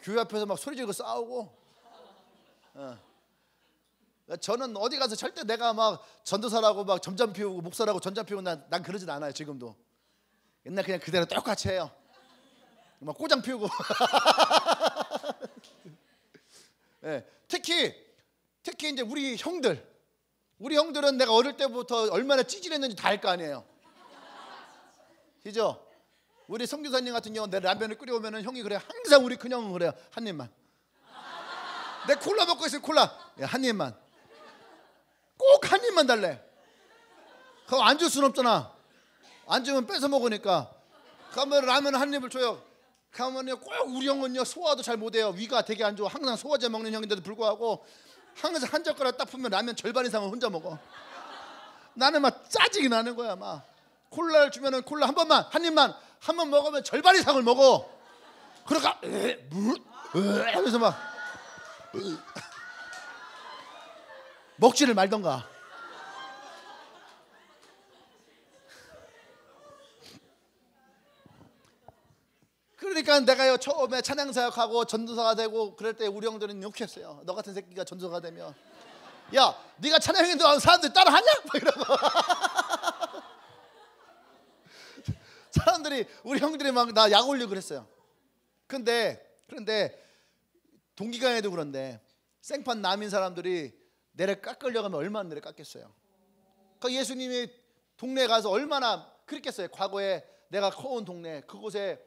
교회 앞에서 막 소리 지르고 싸우고. 저는 어디 가서 절대 내가 막 전도사라고 막 점점 피우고 목사라고 전점 피우고 난 그러진 않아요. 지금도 옛날 그냥 그대로 똑같이 해요. 막 꼬장 피우고. 네, 특히 이제 우리 형들은 내가 어릴 때부터 얼마나 찌질했는지 다 알 거 아니에요. 그죠? 우리 성교사님 같은 경우 내 라면을 끓여오면은 형이 그래. 항상 우리 큰형은 그래요. 한 입만. 내 콜라 먹고 있어요. 콜라. 야, 한 입만. 꼭 한 입만 달래. 그거 안 줄 수는 없잖아. 안 주면 뺏어 먹으니까. 그러면 라면 한 입을 줘요. 그러면요 꼭 우리 형은요 소화도 잘 못해요. 위가 되게 안 좋아. 항상 소화제 먹는 형인데도 불구하고 항상 한 젓가락 딱 풀면 라면 절반 이상은 혼자 먹어. 나는 막 짜증이 나는 거야. 막 콜라를 주면은 콜라 한 번만 한 입만 한 번 먹으면 절반 이상을 먹어. 그러니까 하면서 막 먹지를 말던가. 그러니까 내가요 처음에 찬양사역하고 전도사가 되고 그럴 때 우리 형들은 욕했어요. 너 같은 새끼가 전도사가 되면 야 네가 찬양인도 사람들이 따라하냐? 막 이러고. 사람들이 우리 형들이 막 나 약 올리고 그랬어요. 그런데 동기간에도 그런데 생판 남인 사람들이 내를 깎으려고 하면 얼마나 내를 깎겠어요. 그 예수님이 동네에 가서 얼마나 그랬겠어요. 과거에 내가 커온 동네 그곳에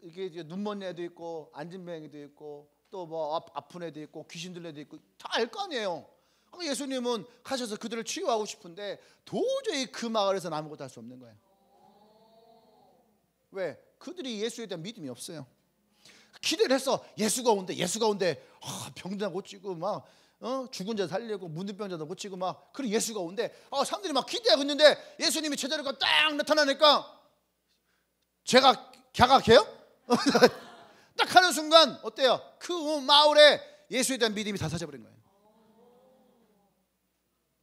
이게 눈먼 애도 있고 안진뱅이도 있고 또 뭐 아픈 애도 있고 귀신 들린 애도 있고 다 알 거 아니에요. 예수님은 가셔서 그들을 치유하고 싶은데 도저히 그 마을에서는 아무것도 할 수 없는 거예요. 왜? 그들이 예수에 대한 믿음이 없어요. 기대를 했어. 예수가 온대. 병든 자 고치고 막 죽은 자 살리고 문둥병자도 고치고 막 그런 예수가 온대. 사람들이 막 기대하고 있는데 예수님이 제자리가 딱 나타나니까 제가 갸각해요? 딱 하는 순간 어때요? 그 마을에 예수에 대한 믿음이 다 사라져버린 거예요.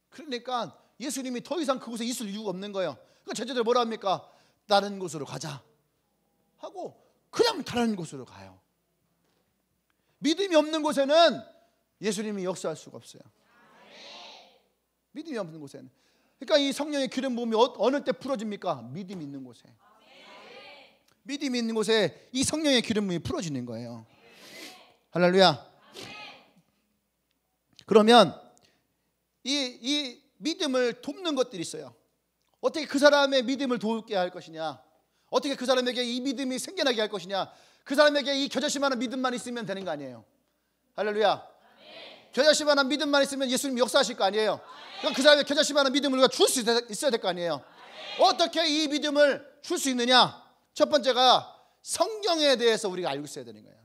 그러니까 예수님이 더 이상 그곳에 있을 이유가 없는 거예요. 그러니까 제자들 뭐라 합니까? 다른 곳으로 가자 하고 그냥 다른 곳으로 가요. 믿음이 없는 곳에는 예수님이 역사할 수가 없어요. 믿음이 없는 곳에는. 그러니까 이 성령의 기름 부음이 어느 때 풀어집니까? 믿음이 있는 곳에. 믿음이 있는 곳에 이 성령의 기름 부음이 풀어지는 거예요. 할렐루야. 그러면 이 믿음을 돕는 것들이 있어요. 어떻게 그 사람의 믿음을 돕게 할 것이냐, 어떻게 그 사람에게 이 믿음이 생겨나게 할 것이냐, 그 사람에게 이 겨자씨만한 믿음만 있으면 되는 거 아니에요. 할렐루야. 겨자씨만한 믿음만 있으면 예수님 역사하실 거 아니에요. 그럼 그 사람의 겨자씨만한 믿음을 우리가 줄 수 있어야 될 거 아니에요. 어떻게 이 믿음을 줄 수 있느냐? 첫 번째가 성경에 대해서 우리가 알고 있어야 되는 거예요.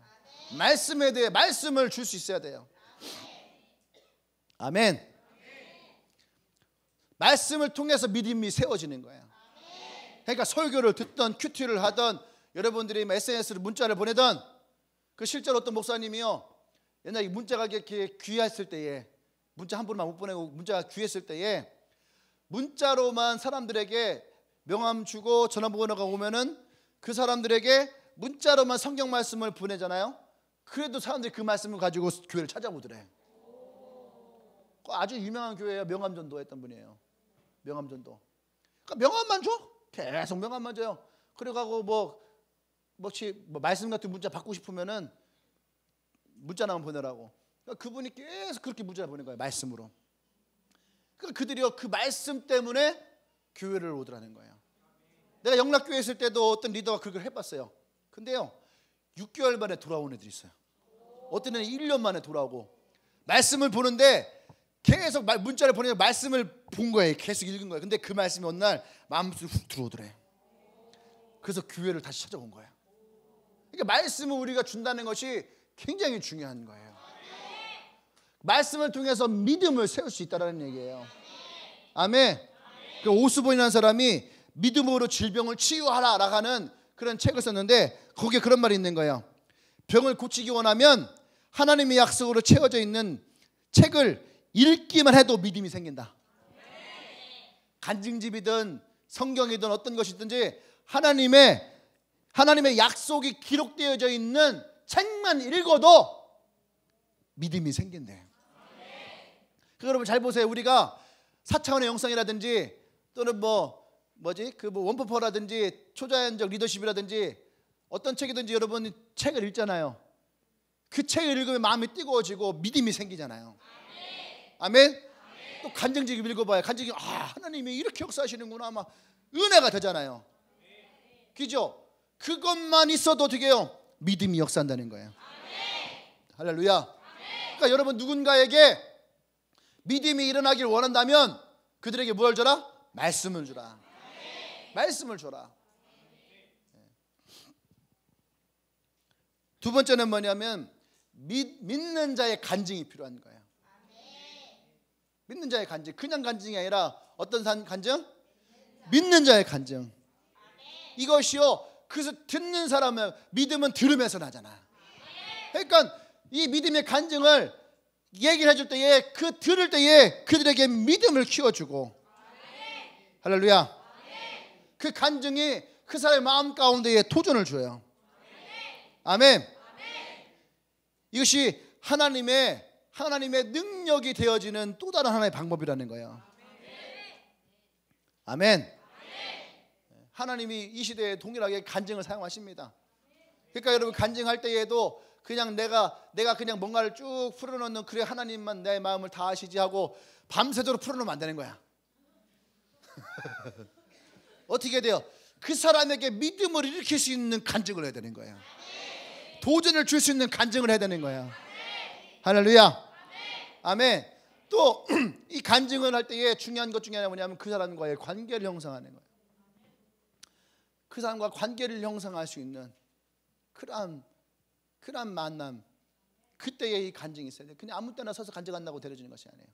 말씀에 대해 말씀을 줄 수 있어야 돼요. 아멘. 말씀을 통해서 믿음이 세워지는 거예요. 그러니까 설교를 듣던 큐티를 하던 여러분들이 SNS로 문자를 보내던 그 실제로 어떤 목사님이요, 옛날에 문자가 이렇게 귀했을 때에 문자 한 분만 못 보내고 문자가 귀했을 때에 문자로만 사람들에게 명함 주고 전화번호가 오면은 그 사람들에게 문자로만 성경 말씀을 보내잖아요. 그래도 사람들이 그 말씀을 가지고 교회를 찾아오더래. 아주 유명한 교회예요. 명함전도 했던 분이에요. 명함전도. 그러니까 명함만 줘. 계속 명함만 줘요. 그래가고 뭐 말씀 같은 문자 받고 싶으면은 문자나만 보내라고. 그러니까 그분이 계속 그렇게 문자를 보낸 거예요. 말씀으로. 그러니까 그들이요 그 말씀 때문에 교회를 오더라는 거예요. 내가 영락교회 있을 때도 어떤 리더가 그걸 해봤어요. 근데요 6개월 만에 돌아온 애들이 있어요. 어떤 애는 1년 만에 돌아오고 말씀을 보는데 계속 문자를 보내서 말씀을 본 거예요. 계속 읽은 거예요. 근데 그 말씀이 어느 날 마음속에 훅 들어오더래. 그래서 교회를 다시 찾아온 거예요. 그러니까 말씀을 우리가 준다는 것이 굉장히 중요한 거예요. 말씀을 통해서 믿음을 세울 수 있다는 얘기예요. 아멘. 그 오스본이라는 사람이 믿음으로 질병을 치유하라 라고 하는 그런 책을 썼는데 거기에 그런 말이 있는 거예요. 병을 고치기 원하면 하나님의 약속으로 채워져 있는 책을 읽기만 해도 믿음이 생긴다. 간증집이든 성경이든 어떤 것이든지 하나님의 약속이 기록되어져 있는 책만 읽어도 믿음이 생긴대요. 여러분 잘 보세요. 우리가 4차원의 영성이라든지 또는 원포포라든지 초자연적 리더십이라든지 어떤 책이든지 여러분 책을 읽잖아요. 그 책을 읽으면 마음이 뜨거워지고 믿음이 생기잖아요. 아멘. 또 간증집 읽어봐요. 간증집 하나님이 이렇게 역사하시는구나 막 은혜가 되잖아요. 그죠? 그것만 있어도 어떻게 해요? 믿음이 역사한다는 거예요. 할렐루야. 그러니까 여러분 누군가에게 믿음이 일어나길 원한다면 그들에게 뭘 줘라? 말씀을 주라. 말씀을 줘라. 두 번째는 뭐냐면 믿는 자의 간증이 필요한 거예요. 믿는 자의 간증. 그냥 간증이 아니라 어떤 간증? 믿는 자의 간증. 이것이요. 그래서 듣는 사람은 믿음은 들으면서 나잖아. 그러니까 이 믿음의 간증을 얘기를 해줄 때에 들을 때에 그들에게 믿음을 키워주고, 할렐루야. 그 간증이 그 사람의 마음 가운데에 도전을 줘요. 아멘. 이것이 하나님의 능력이 되어지는 또 다른 하나의 방법이라는 거예요. 아멘. 하나님이 이 시대에 동일하게 간증을 사용하십니다. 그러니까 여러분 간증할 때에도 그냥 내가 그냥 뭔가를 쭉 풀어놓는, 그래 하나님만 내 마음을 다 아시지 하고 밤새도록 풀어놓으면 안 되는 거야. 어떻게 돼요? 그 사람에게 믿음을 일으킬 수 있는 간증을 해야 되는 거예요. 도전을 줄 수 있는 간증을 해야 되는 거예요. 할렐루야. 아멘. 또 이 간증을 할 때에 중요한 것 중에 하나가 뭐냐면 그 사람과의 관계를 형성하는 거예요. 그 사람과 관계를 형성할 수 있는 그러한 만남, 그때에 이 간증이 있어야 돼요. 그냥 아무 때나 서서 간증한다고 되어지는 것이 아니에요.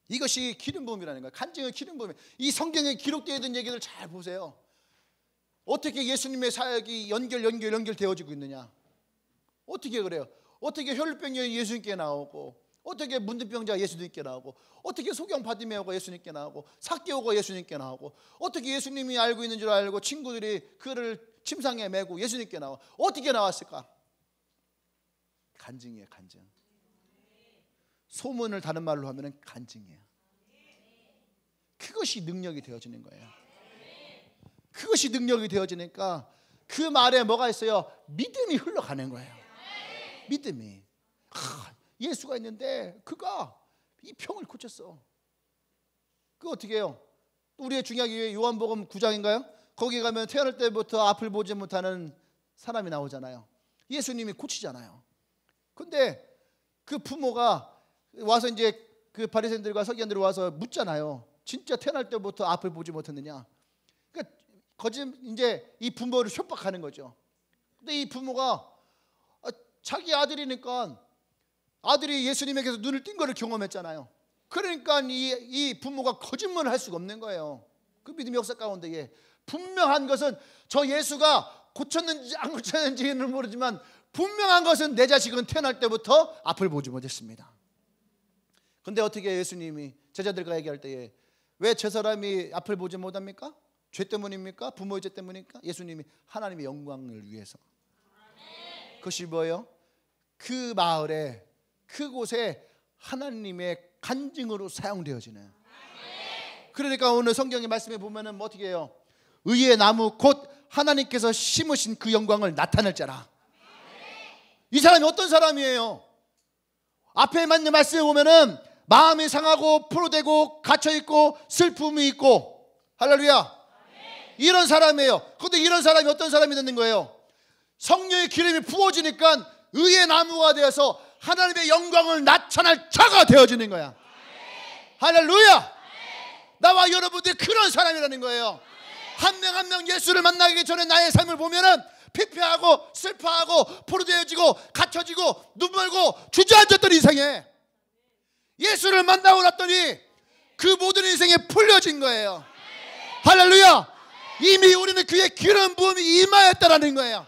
이것이 기름 부음이라는 거예요. 간증의 기름 부음. 이 성경에 기록되어 있는 얘기들 잘 보세요. 어떻게 예수님의 사역이 연결되어지고 있느냐? 어떻게 그래요? 어떻게 혈루병 여인이 예수님께 나오고, 어떻게 문둥병자가 예수님께 나오고, 어떻게 소경 바디메오가 예수님께 나오고, 삭개오가 예수님께 나오고, 어떻게 예수님이 알고 있는 줄 알고 친구들이 그를 침상에 메고 예수님께 나와. 어떻게 나왔을까? 간증이에요. 간증. 소문을 다른 말로 하면 간증이에요. 그것이 능력이 되어지는 거예요. 그것이 능력이 되어지니까 그 말에 뭐가 있어요? 믿음이 흘러가는 거예요. 믿음이. 예수가 있는데 그가 이 병을 고쳤어. 그거 어떻게 해요? 우리의 중요하게 요한복음 9장인가요? 거기 가면 태어날 때부터 앞을 보지 못하는 사람이 나오잖아요. 예수님이 고치잖아요. 근데 그 부모가 와서 이제 그 바리새인들과 서기관들이 와서 묻잖아요. 진짜 태어날 때부터 앞을 보지 못했느냐? 그러니까 이제 이 부모를 협박하는 거죠. 근데 이 부모가 자기 아들이니까, 아들이 예수님에게서 눈을 띈 거를 경험했잖아요. 그러니까 이 부모가 거짓말을 할 수가 없는 거예요. 그 믿음의 역사 가운데에 분명한 것은 저 예수가 고쳤는지 안 고쳤는지는 모르지만 분명한 것은 내 자식은 태어날 때부터 앞을 보지 못했습니다. 근데 어떻게 예수님이 제자들과 얘기할 때에 왜 저 사람이 앞을 보지 못합니까? 죄 때문입니까? 부모의 죄 때문입니까? 예수님이 하나님의 영광을 위해서. 그것이 뭐예요? 그 마을에, 그곳에 하나님의 간증으로 사용되어지는. 그러니까 오늘 성경의 말씀에 보면은 뭐 어떻게 해요? 의의 나무 곧 하나님께서 심으신 그 영광을 나타낼 자라. 이 사람이 어떤 사람이에요? 앞에 맞는 말씀에 보면은 마음이 상하고 포로되고 갇혀있고 슬픔이 있고, 할렐루야, 이런 사람이에요. 그런데 이런 사람이 어떤 사람이 되는 거예요? 성령의 기름이 부어지니까 의의 나무가 되어서 하나님의 영광을 나타낼 자가 되어지는 거야. 할렐루야. 나와 여러분들이 그런 사람이라는 거예요. 한 명 한 명 예수를 만나기 전에 나의 삶을 보면은 피폐하고 슬퍼하고 포로되어지고 갇혀지고 눈멀고 주저앉았던 인생에 예수를 만나고 났더니 그 모든 인생에 풀려진 거예요. 할렐루야. 이미 우리는 그의 기름 부음이 임하였다라는 거예요.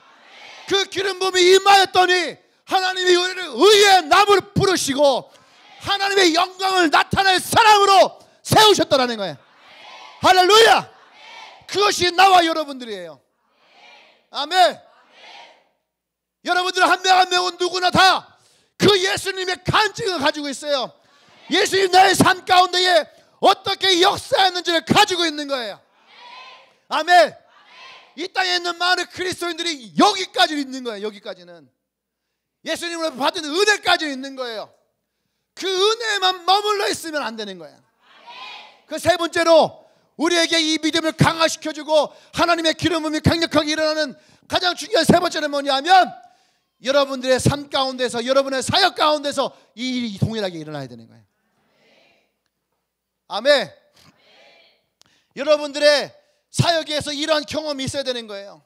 그 기름 부음이 임하였더니 하나님이 우리를 의의 나무를 부르시고 하나님의 영광을 나타낼 사람으로 세우셨다라는 거예요. 할렐루야. 그것이 나와 여러분들이에요. 아멘. 여러분들 한 명 한 명은 누구나 다 그 예수님의 간증을 가지고 있어요. 예수님 나의 삶 가운데에 어떻게 역사했는지를 가지고 있는 거예요. 아멘. 이 땅에 있는 많은 그리스도인들이 여기까지 있는 거예요. 여기까지는 예수님으로 받은 은혜까지 있는 거예요. 그 은혜만 머물러 있으면 안 되는 거예요. 그 세 번째로 우리에게 이 믿음을 강화시켜주고 하나님의 기름 부음이 강력하게 일어나는 가장 중요한 세 번째는 뭐냐면 여러분들의 삶 가운데서, 여러분의 사역 가운데서 이 일이 동일하게 일어나야 되는 거예요. 아멘. 여러분들의 사역에서 이러한 경험이 있어야 되는 거예요.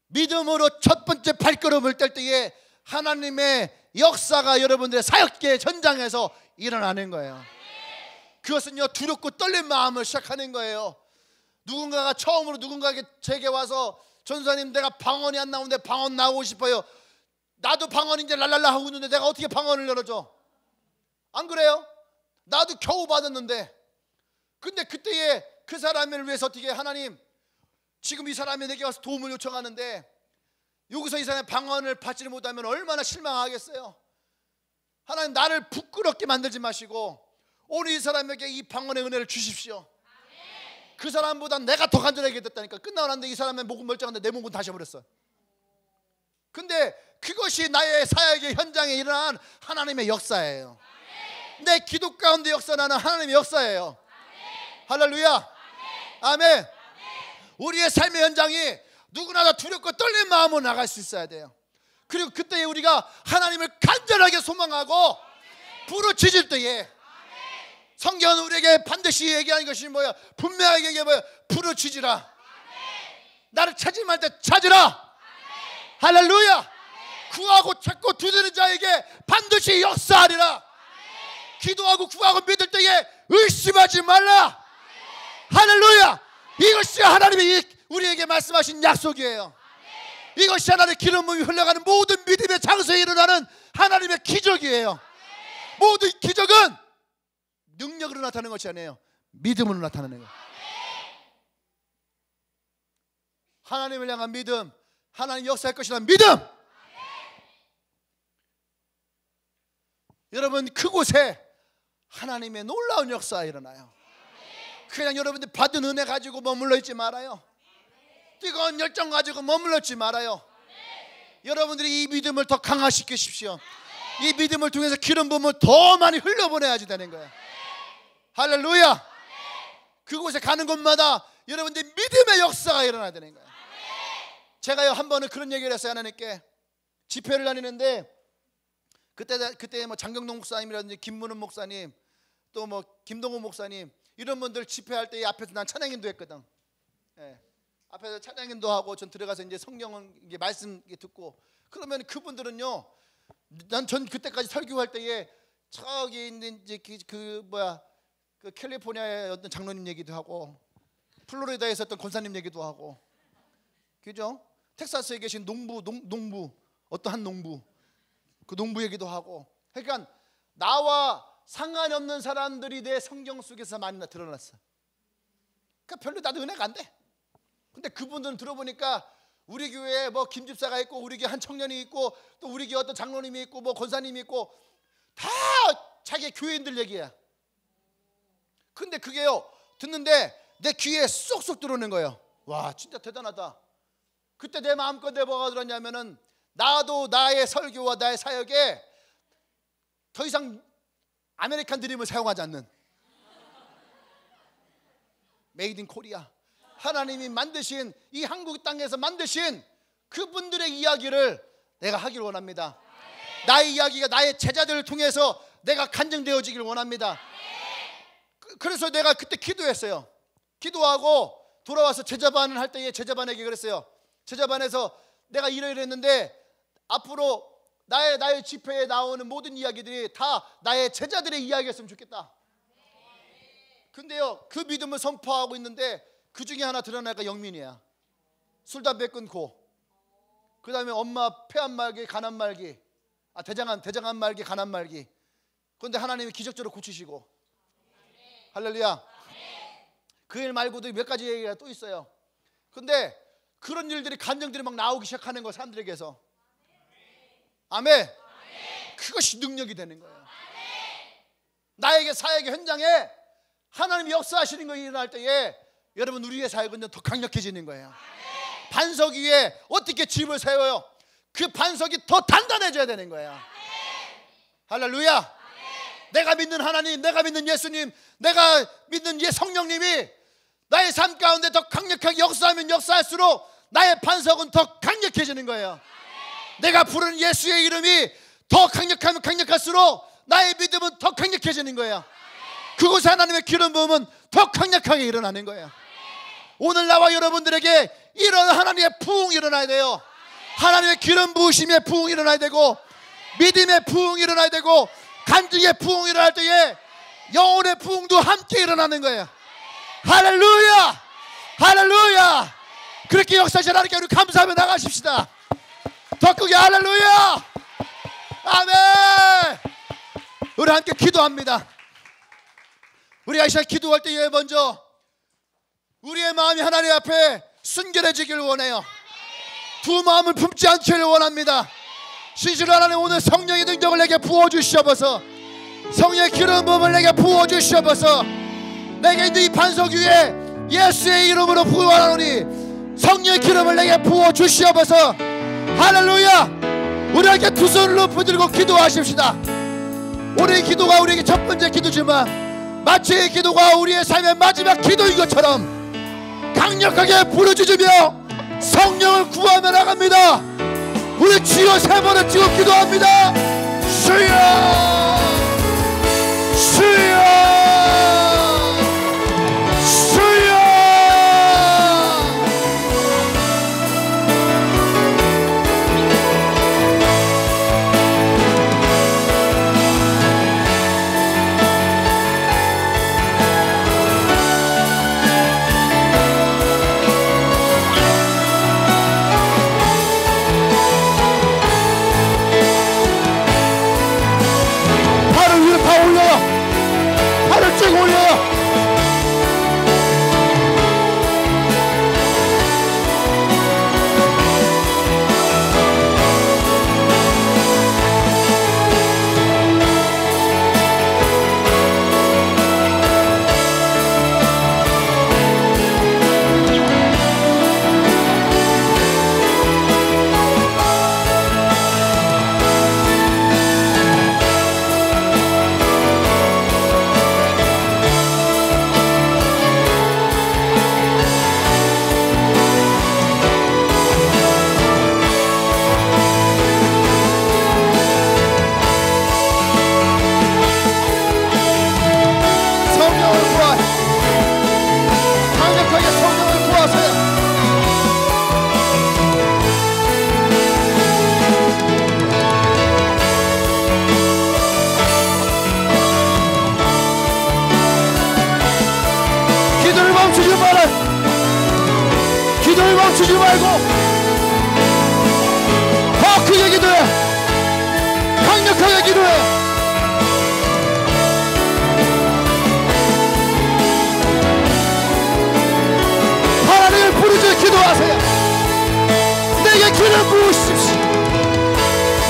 믿음으로 첫 번째 발걸음을 뗄 때에 하나님의 역사가 여러분들의 사역계 전장에서 일어나는 거예요. 그것은요, 두렵고 떨린 마음을 시작하는 거예요. 누군가가 처음으로 누군가에게 제게 와서 전사님 내가 방언이 안 나오는데 방언 나오고 싶어요. 나도 방언인데 랄랄라 하고 있는데 내가 어떻게 방언을 열어줘? 안 그래요? 나도 겨우 받았는데. 근데 그때에 그 사람을 위해서 어떻게, 하나님 지금 이 사람이 내게 와서 도움을 요청하는데 여기서 이 사람의 방언을 받지를 못하면 얼마나 실망하겠어요. 하나님 나를 부끄럽게 만들지 마시고 오늘 이 사람에게 이 방언의 은혜를 주십시오. 그 사람보다 내가 더 간절하게 됐다니까. 끝나고 났는데 이 사람의 목은 멀쩡한데 내 목은 다시 버렸어. 근데 그것이 나의 사역의 현장에 일어난 하나님의 역사예요. 내 기도 가운데 역사나는 하나님의 역사예요. 할렐루야. 아멘. 우리의 삶의 현장이 누구나 다 두렵고 떨리는 마음으로 나갈 수 있어야 돼요. 그리고 그때에 우리가 하나님을 간절하게 소망하고 부르짖을 때에, 성경은 우리에게 반드시 얘기하는 것이 뭐야? 분명하게 얘기해 뭐야? 부르짖으라. 나를 찾지 말 때 찾으라. 할렐루야. 구하고 찾고 두드리는 자에게 반드시 역사하리라. 기도하고 구하고 믿을 때에 의심하지 말라. 할렐루야. 이것이 하나님이 우리에게 말씀하신 약속이에요. 이것이 하나님의 기름 부음이 흘러가는 모든 믿음의 장소에 일어나는 하나님의 기적이에요. 모든 기적은 능력으로 나타나는 것이 아니에요. 믿음으로 나타나는 거예요. 하나님을 향한 믿음, 하나님 역사할 것이라는 믿음. 여러분 그곳에 하나님의 놀라운 역사가 일어나요. 그냥 여러분들 받은 은혜 가지고 머물러 있지 말아요. 뜨거운 열정 가지고 머물러 있지 말아요. 여러분들이 이 믿음을 더 강화시키십시오. 이 믿음을 통해서 기름 부음을 더 많이 흘려보내야지 되는 거예요. 할렐루야. 그곳에 가는 곳마다 여러분들 믿음의 역사가 일어나야 되는 거예요. 제가요 한 번은 그런 얘기를 했어요. 하나님께 집회를 다니는데 그때 뭐 장경동 목사님이라든지 김문은 목사님 또 뭐 김동호 목사님 이런 분들 집회할 때 앞에서 난 찬양인도 했거든. 예. 앞에서 찬양인도 하고 전 들어가서 이제 성경은 이게 말씀 듣고 그러면 그분들은요, 전 그때까지 설교할 때에 저기 있는 이제 그 캘리포니아의 어떤 장로님 얘기도 하고 플로리다에 있었던 권사님 얘기도 하고, 그죠? 텍사스에 계신 농부 어떤 한 농부 그 농부 얘기도 하고, 그러니까 나와 상관이 없는 사람들이 내 성경 속에서 많이 드러났어. 그러니까 별로 나도 은혜가 안 돼. 근데 그분들은 들어보니까 우리 교회에 뭐 김집사가 있고 우리 교회 한 청년이 있고 또 우리 교회 어떤 장로님이 있고 뭐 권사님이 있고 다 자기 교회인들 얘기야. 근데 그게요 듣는데 내 귀에 쏙쏙 들어오는 거예요. 와 진짜 대단하다. 그때 내 마음껏 뭐가 들었냐면은 나도 나의 설교와 나의 사역에 더 이상 아메리칸 드림을 사용하지 않는 메이드 인 코리아, 하나님이 만드신 이 한국 땅에서 만드신 그분들의 이야기를 내가 하기를 원합니다. 나의 이야기가 나의 제자들을 통해서 내가 간증되어지기를 원합니다. 그래서 내가 그때 기도했어요. 기도하고 돌아와서 제자반을 할 때에 제자반에게 그랬어요. 제자반에서 내가 이러이러했는데 앞으로 나의 집회에 나오는 모든 이야기들이 다 나의 제자들의 이야기였으면 좋겠다. 근데요 그 믿음을 선포하고 있는데 그 중에 하나 드러나니까 영민이야. 술 담배 끊고 그 다음에 엄마 폐암 말기 간암 말기 대장암 말기 간암 말기. 그런데 하나님이 기적적으로 고치시고 할렐루야. 그 일 말고도 몇 가지 얘기가 또 있어요. 근데 그런 일들이 감정들이 막 나오기 시작하는 거예요, 사람들에게서. 아멘. 그것이 능력이 되는 거예요. 나에게 사역의 현장에 하나님이 역사하시는 것이 일어날 때에 여러분 우리의 사역은 더 강력해지는 거예요. 반석 위에 어떻게 집을 세워요? 그 반석이 더 단단해져야 되는 거예요. 할렐루야. 내가 믿는 하나님, 내가 믿는 예수님, 내가 믿는 성령님이 나의 삶 가운데 더 강력하게 역사하면 역사할수록 나의 반석은 더 강력해지는 거예요. 내가 부르는 예수의 이름이 더 강력하면 강력할수록 나의 믿음은 더 강력해지는 거예요. 그곳에 하나님의 기름 부음은 더 강력하게 일어나는 거예요. 오늘 나와 여러분들에게 이런 하나님의 부흥이 일어나야 돼요. 하나님의 기름 부으심의 부흥이 일어나야 되고, 믿음의 부흥이 일어나야 되고, 간증의 부흥이 일어날 때에 영혼의 부흥도 함께 일어나는 거예요. 할렐루야. 할렐루야. 그렇게 역사하신 하나님께 우리 감사하며 나가십시다. 더 크게 할렐루야. 아멘. 우리 함께 기도합니다. 우리가 이 시간 기도할 때에 먼저 우리의 마음이 하나님 앞에 순결해지길 원해요. 두 마음을 품지 않기를 원합니다. 진실로 하나님, 오늘 성령의 능력을 내게 부어주시옵소서. 성령의 기름 부음을 내게 부어주시옵소서. 내게 있는 이 반석 위에 예수의 이름으로 부어하노니 성령의 기름을 내게 부어주시옵소서. 할렐루야. 우리 함께 두 손을 높이 들고 기도하십시다. 우리의 기도가 우리에게 첫 번째 기도지만 마치 이 기도가 우리의 삶의 마지막 기도인 것처럼 강력하게 부르짖으며 성령을 구하며 나갑니다. 우리 주여 세 번을 찍어 기도합니다. 주여, 주여, 주여. 쭉 올려요. 멈추지 말고 더 크게 기도해. 강력하게 기도해. 하나님을 부르짖어 기도하세요. 내게 기를 부으십시오.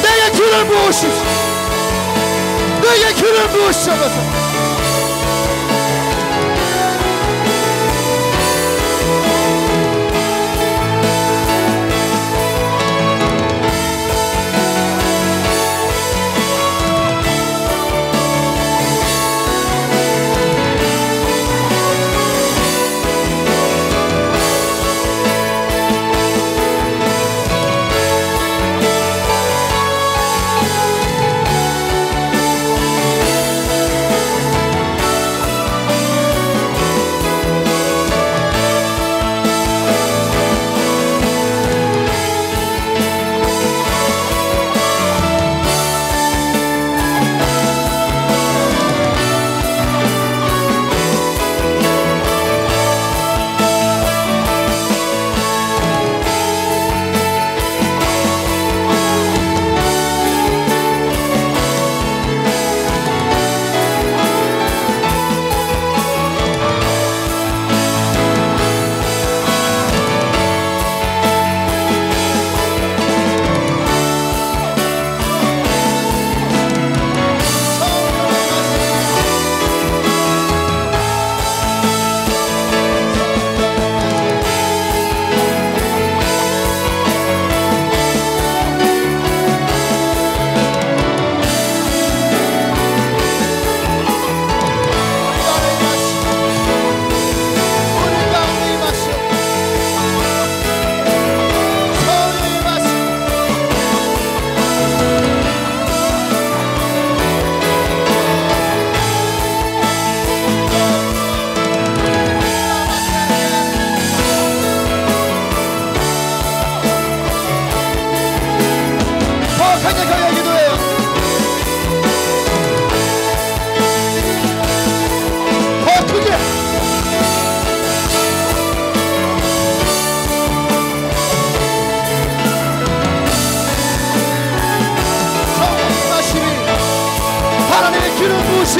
내게 기를 부으십시오. 내게 기를 부으시옵소서.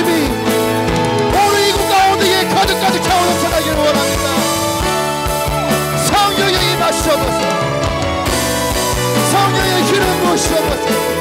하나님이 오늘 이곳 가운데에 가득가득 차고 넘쳐나기를 원합니다. 성령의 임하시옵소서. 성령의 기름 부으시옵소서.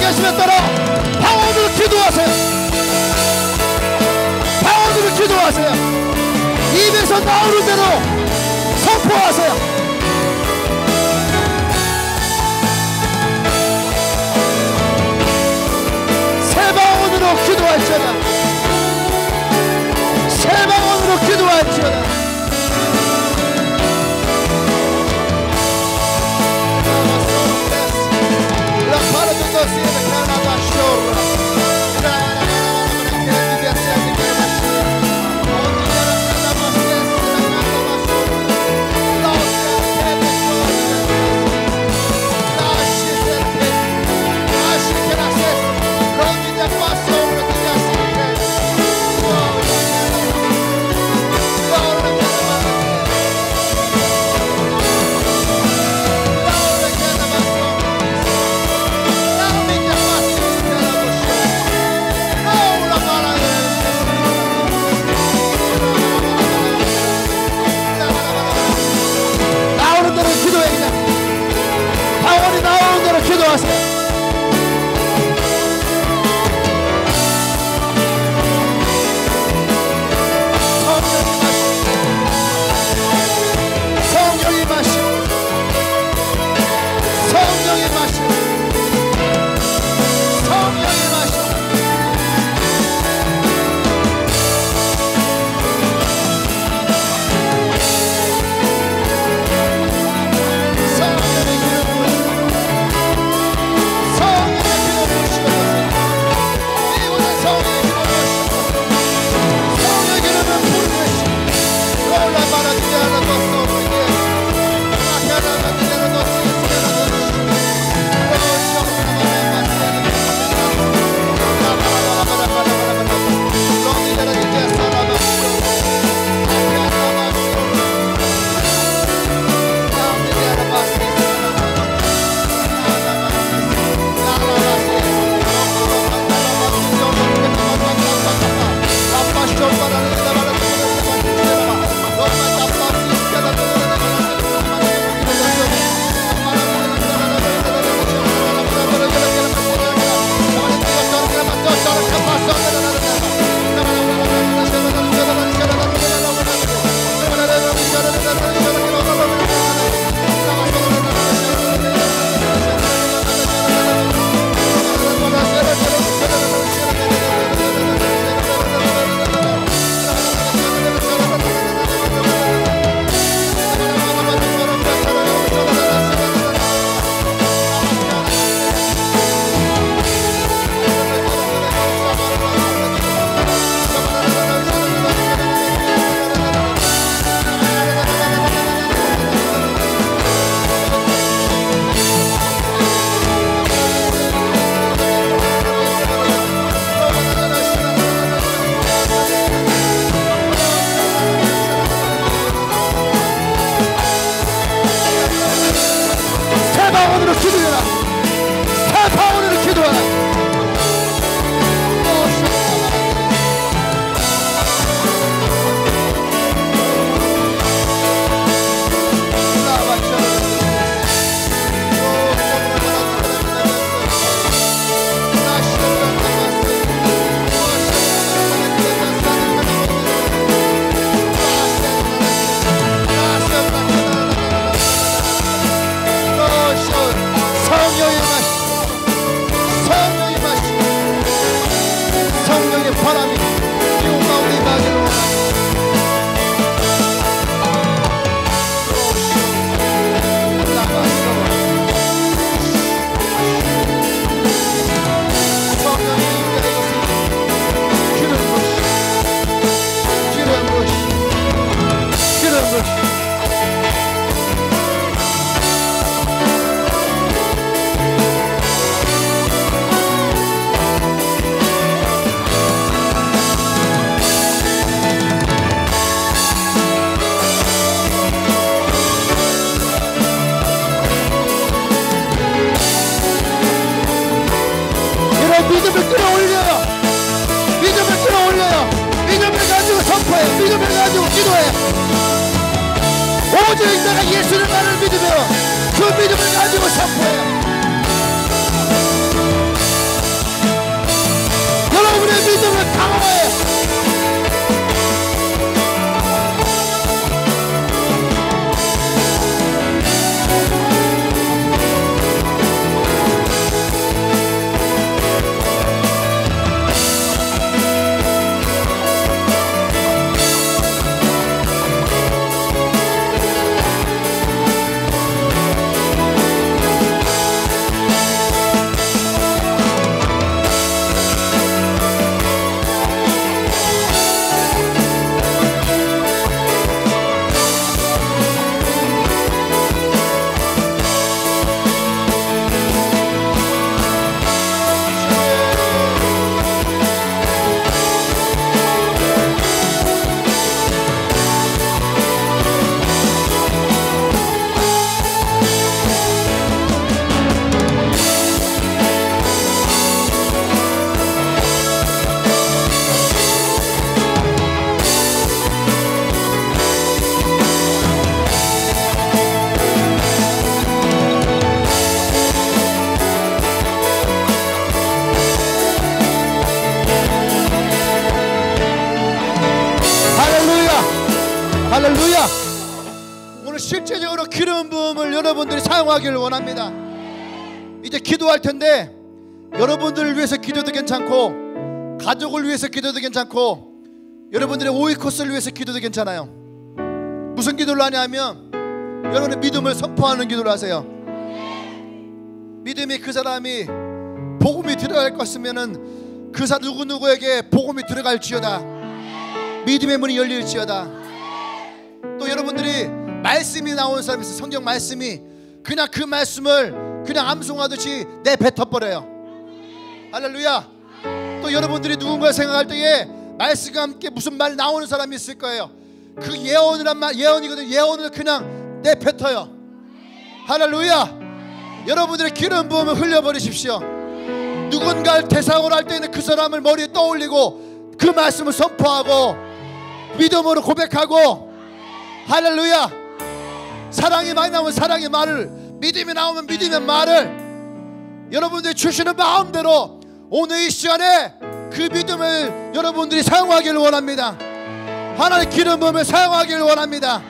하시면 따라 방언으로 기도하세요. 방언으로 기도하세요. 입에서 나오는 대로 선포하세요. 새 방언으로 기도할지어다. 새 방언으로 기도할지어다. 기도하세요. 성령이 마시고 성령이 마시고 성령이 마시고 기도해. 오직 내가 예수를 나를 믿으며 그 믿음을 가지고 선포해. 여러분의 믿음을 강화해. 할렐루야. 오늘 실제적으로 기름 부음을 여러분들이 사용하기를 원합니다. 이제 기도할 텐데 여러분들을 위해서 기도도 괜찮고 가족을 위해서 기도도 괜찮고 여러분들의 오이 코스를 위해서 기도도 괜찮아요. 무슨 기도를 하냐면 여러분의 믿음을 선포하는 기도를 하세요. 믿음이 그 사람이 복음이 들어갈 것 같으면은 그 사람 누구누구에게 복음이 들어갈지어다. 믿음의 문이 열릴지어다. 또 여러분들이 말씀이 나오는 사람이 있어요. 성경 말씀이 그냥 그 말씀을 그냥 암송하듯이 내뱉어버려요. 할렐루야. 또 여러분들이 누군가 생각할 때에 말씀과 함께 무슨 말 나오는 사람이 있을 거예요. 그 예언이란 말, 예언이거든. 예언을 그냥 내뱉어요. 할렐루야. 여러분들의 기름 부음을 흘려버리십시오. 누군가를 대상으로 할 때는 그 사람을 머리에 떠올리고 그 말씀을 선포하고 믿음으로 고백하고, 할렐루야. 사랑이 많이 나오면 사랑의 말을, 믿음이 나오면 믿음의 말을 여러분들이 주시는 마음대로 오늘 이 시간에 그 믿음을 여러분들이 사용하기를 원합니다. 하나님의 기름 부음을 사용하기를 원합니다.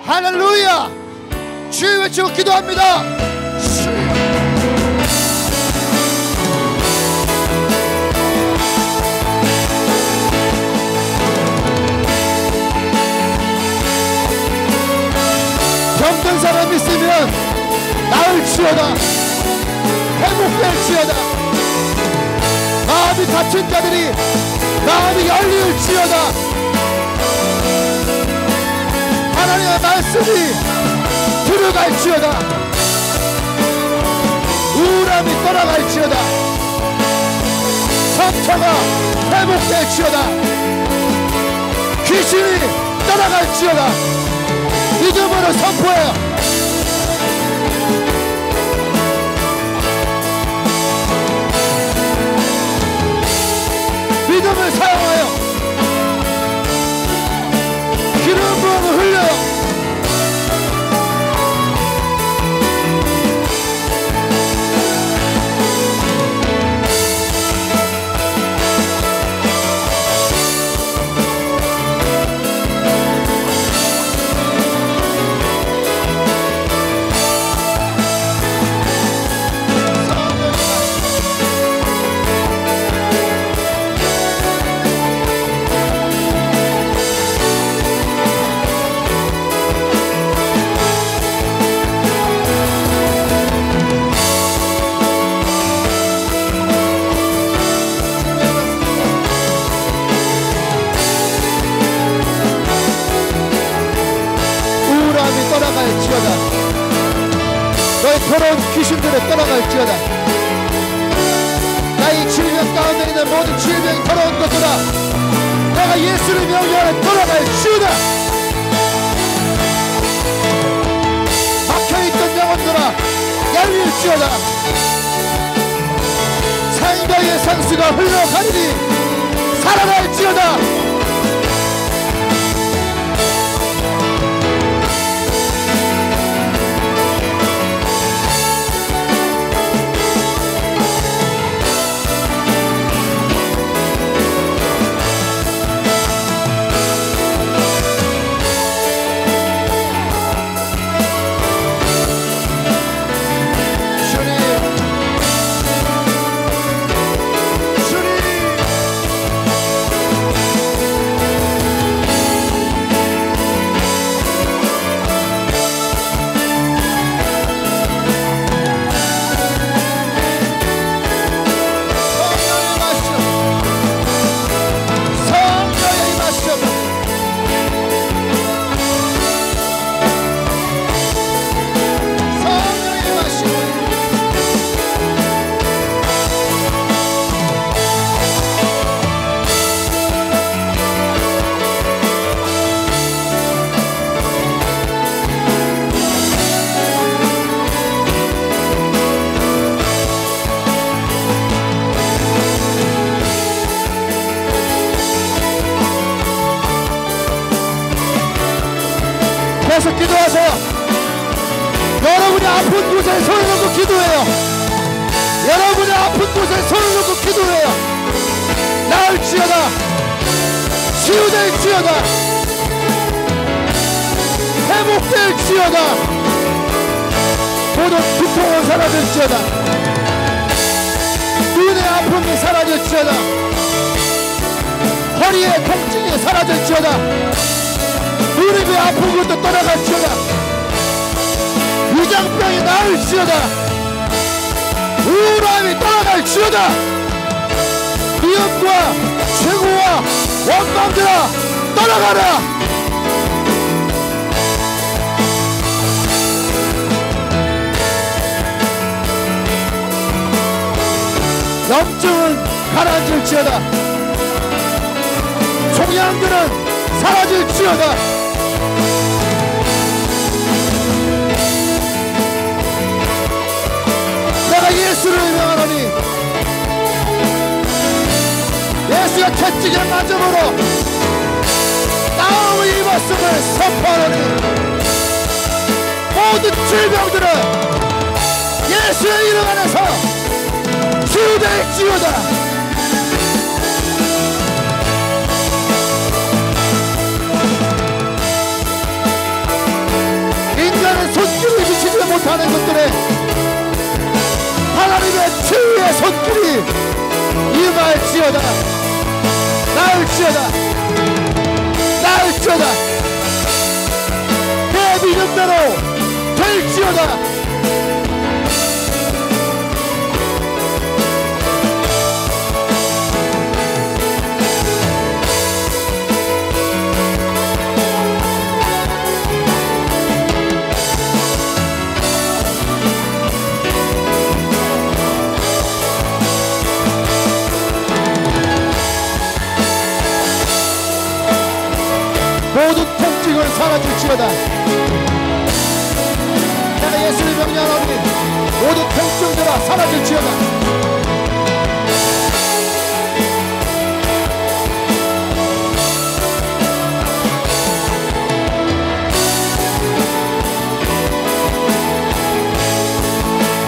할렐루야. 주여 외치고 기도합니다. 병든 사람 있으면 나을지어다. 회복될지어다. 마음이 다친 자들이 마음이 열릴지어다. 하나님의 말씀이 들어갈지어다. 우울함이 떠나갈지어다. 상처가 회복될지어다. 귀신이 떠나갈지어다. 믿음으로 선포해요. 믿음을 사용하여 기름 부음을 흘려요. 너의 더러운 귀신들을 떠나갈지어다. 나의 질병 가운데 있는 모든 질병이 더러운 것들아, 내가 예수를 명령하여 떠나갈지어다. 박혀있던 영혼들아 열릴지어다. 생명의 상수가 흘러가리니 살아날지어다. 아픈 곳에 손을 놓고 기도해요. 여러분의 아픈 곳에 손을 놓고 기도해요. 나을지어다, 치유될지어다, 회복될지어다, 모든 두통은 사라질지어다, 눈의 아픔이 사라질지어다, 허리의 통증이 사라질지어다, 무릎이 아픈 것도 떠나갈지어다, 위장병이 나을지어다, 우울함이 떠나갈지어다, 미움과 최고와 원망들아 떠나가라. 염증은 가라앉을지어다, 종양들은 사라질지어다. 내가 예수를 명하노니 예수가 채찍에 맞음으로 나음을 입었음을 선포하노니 모든 질병들은 예수의 이름 안에서 치유될지어다. 인간의 손길을 미치지 못하는 것들에 하나님의 치유의 손길이 임할지어다. 나을지어다, 나을지어다, 내 믿음대로 될지어다. 모든 통증은 사라질지어다. 내가 예수를 명령하노니 모든 통증들아 사라질지어다.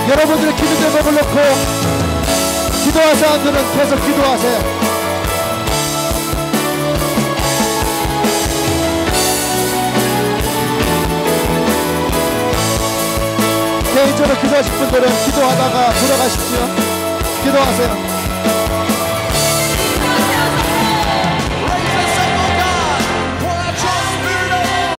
여러분들의 기도 제목을 놓고 기도할 사람들은 계속 기도하세요. 개인적으로 기도하실 분들은 기도하다가 돌아가십시오. 기도하세요.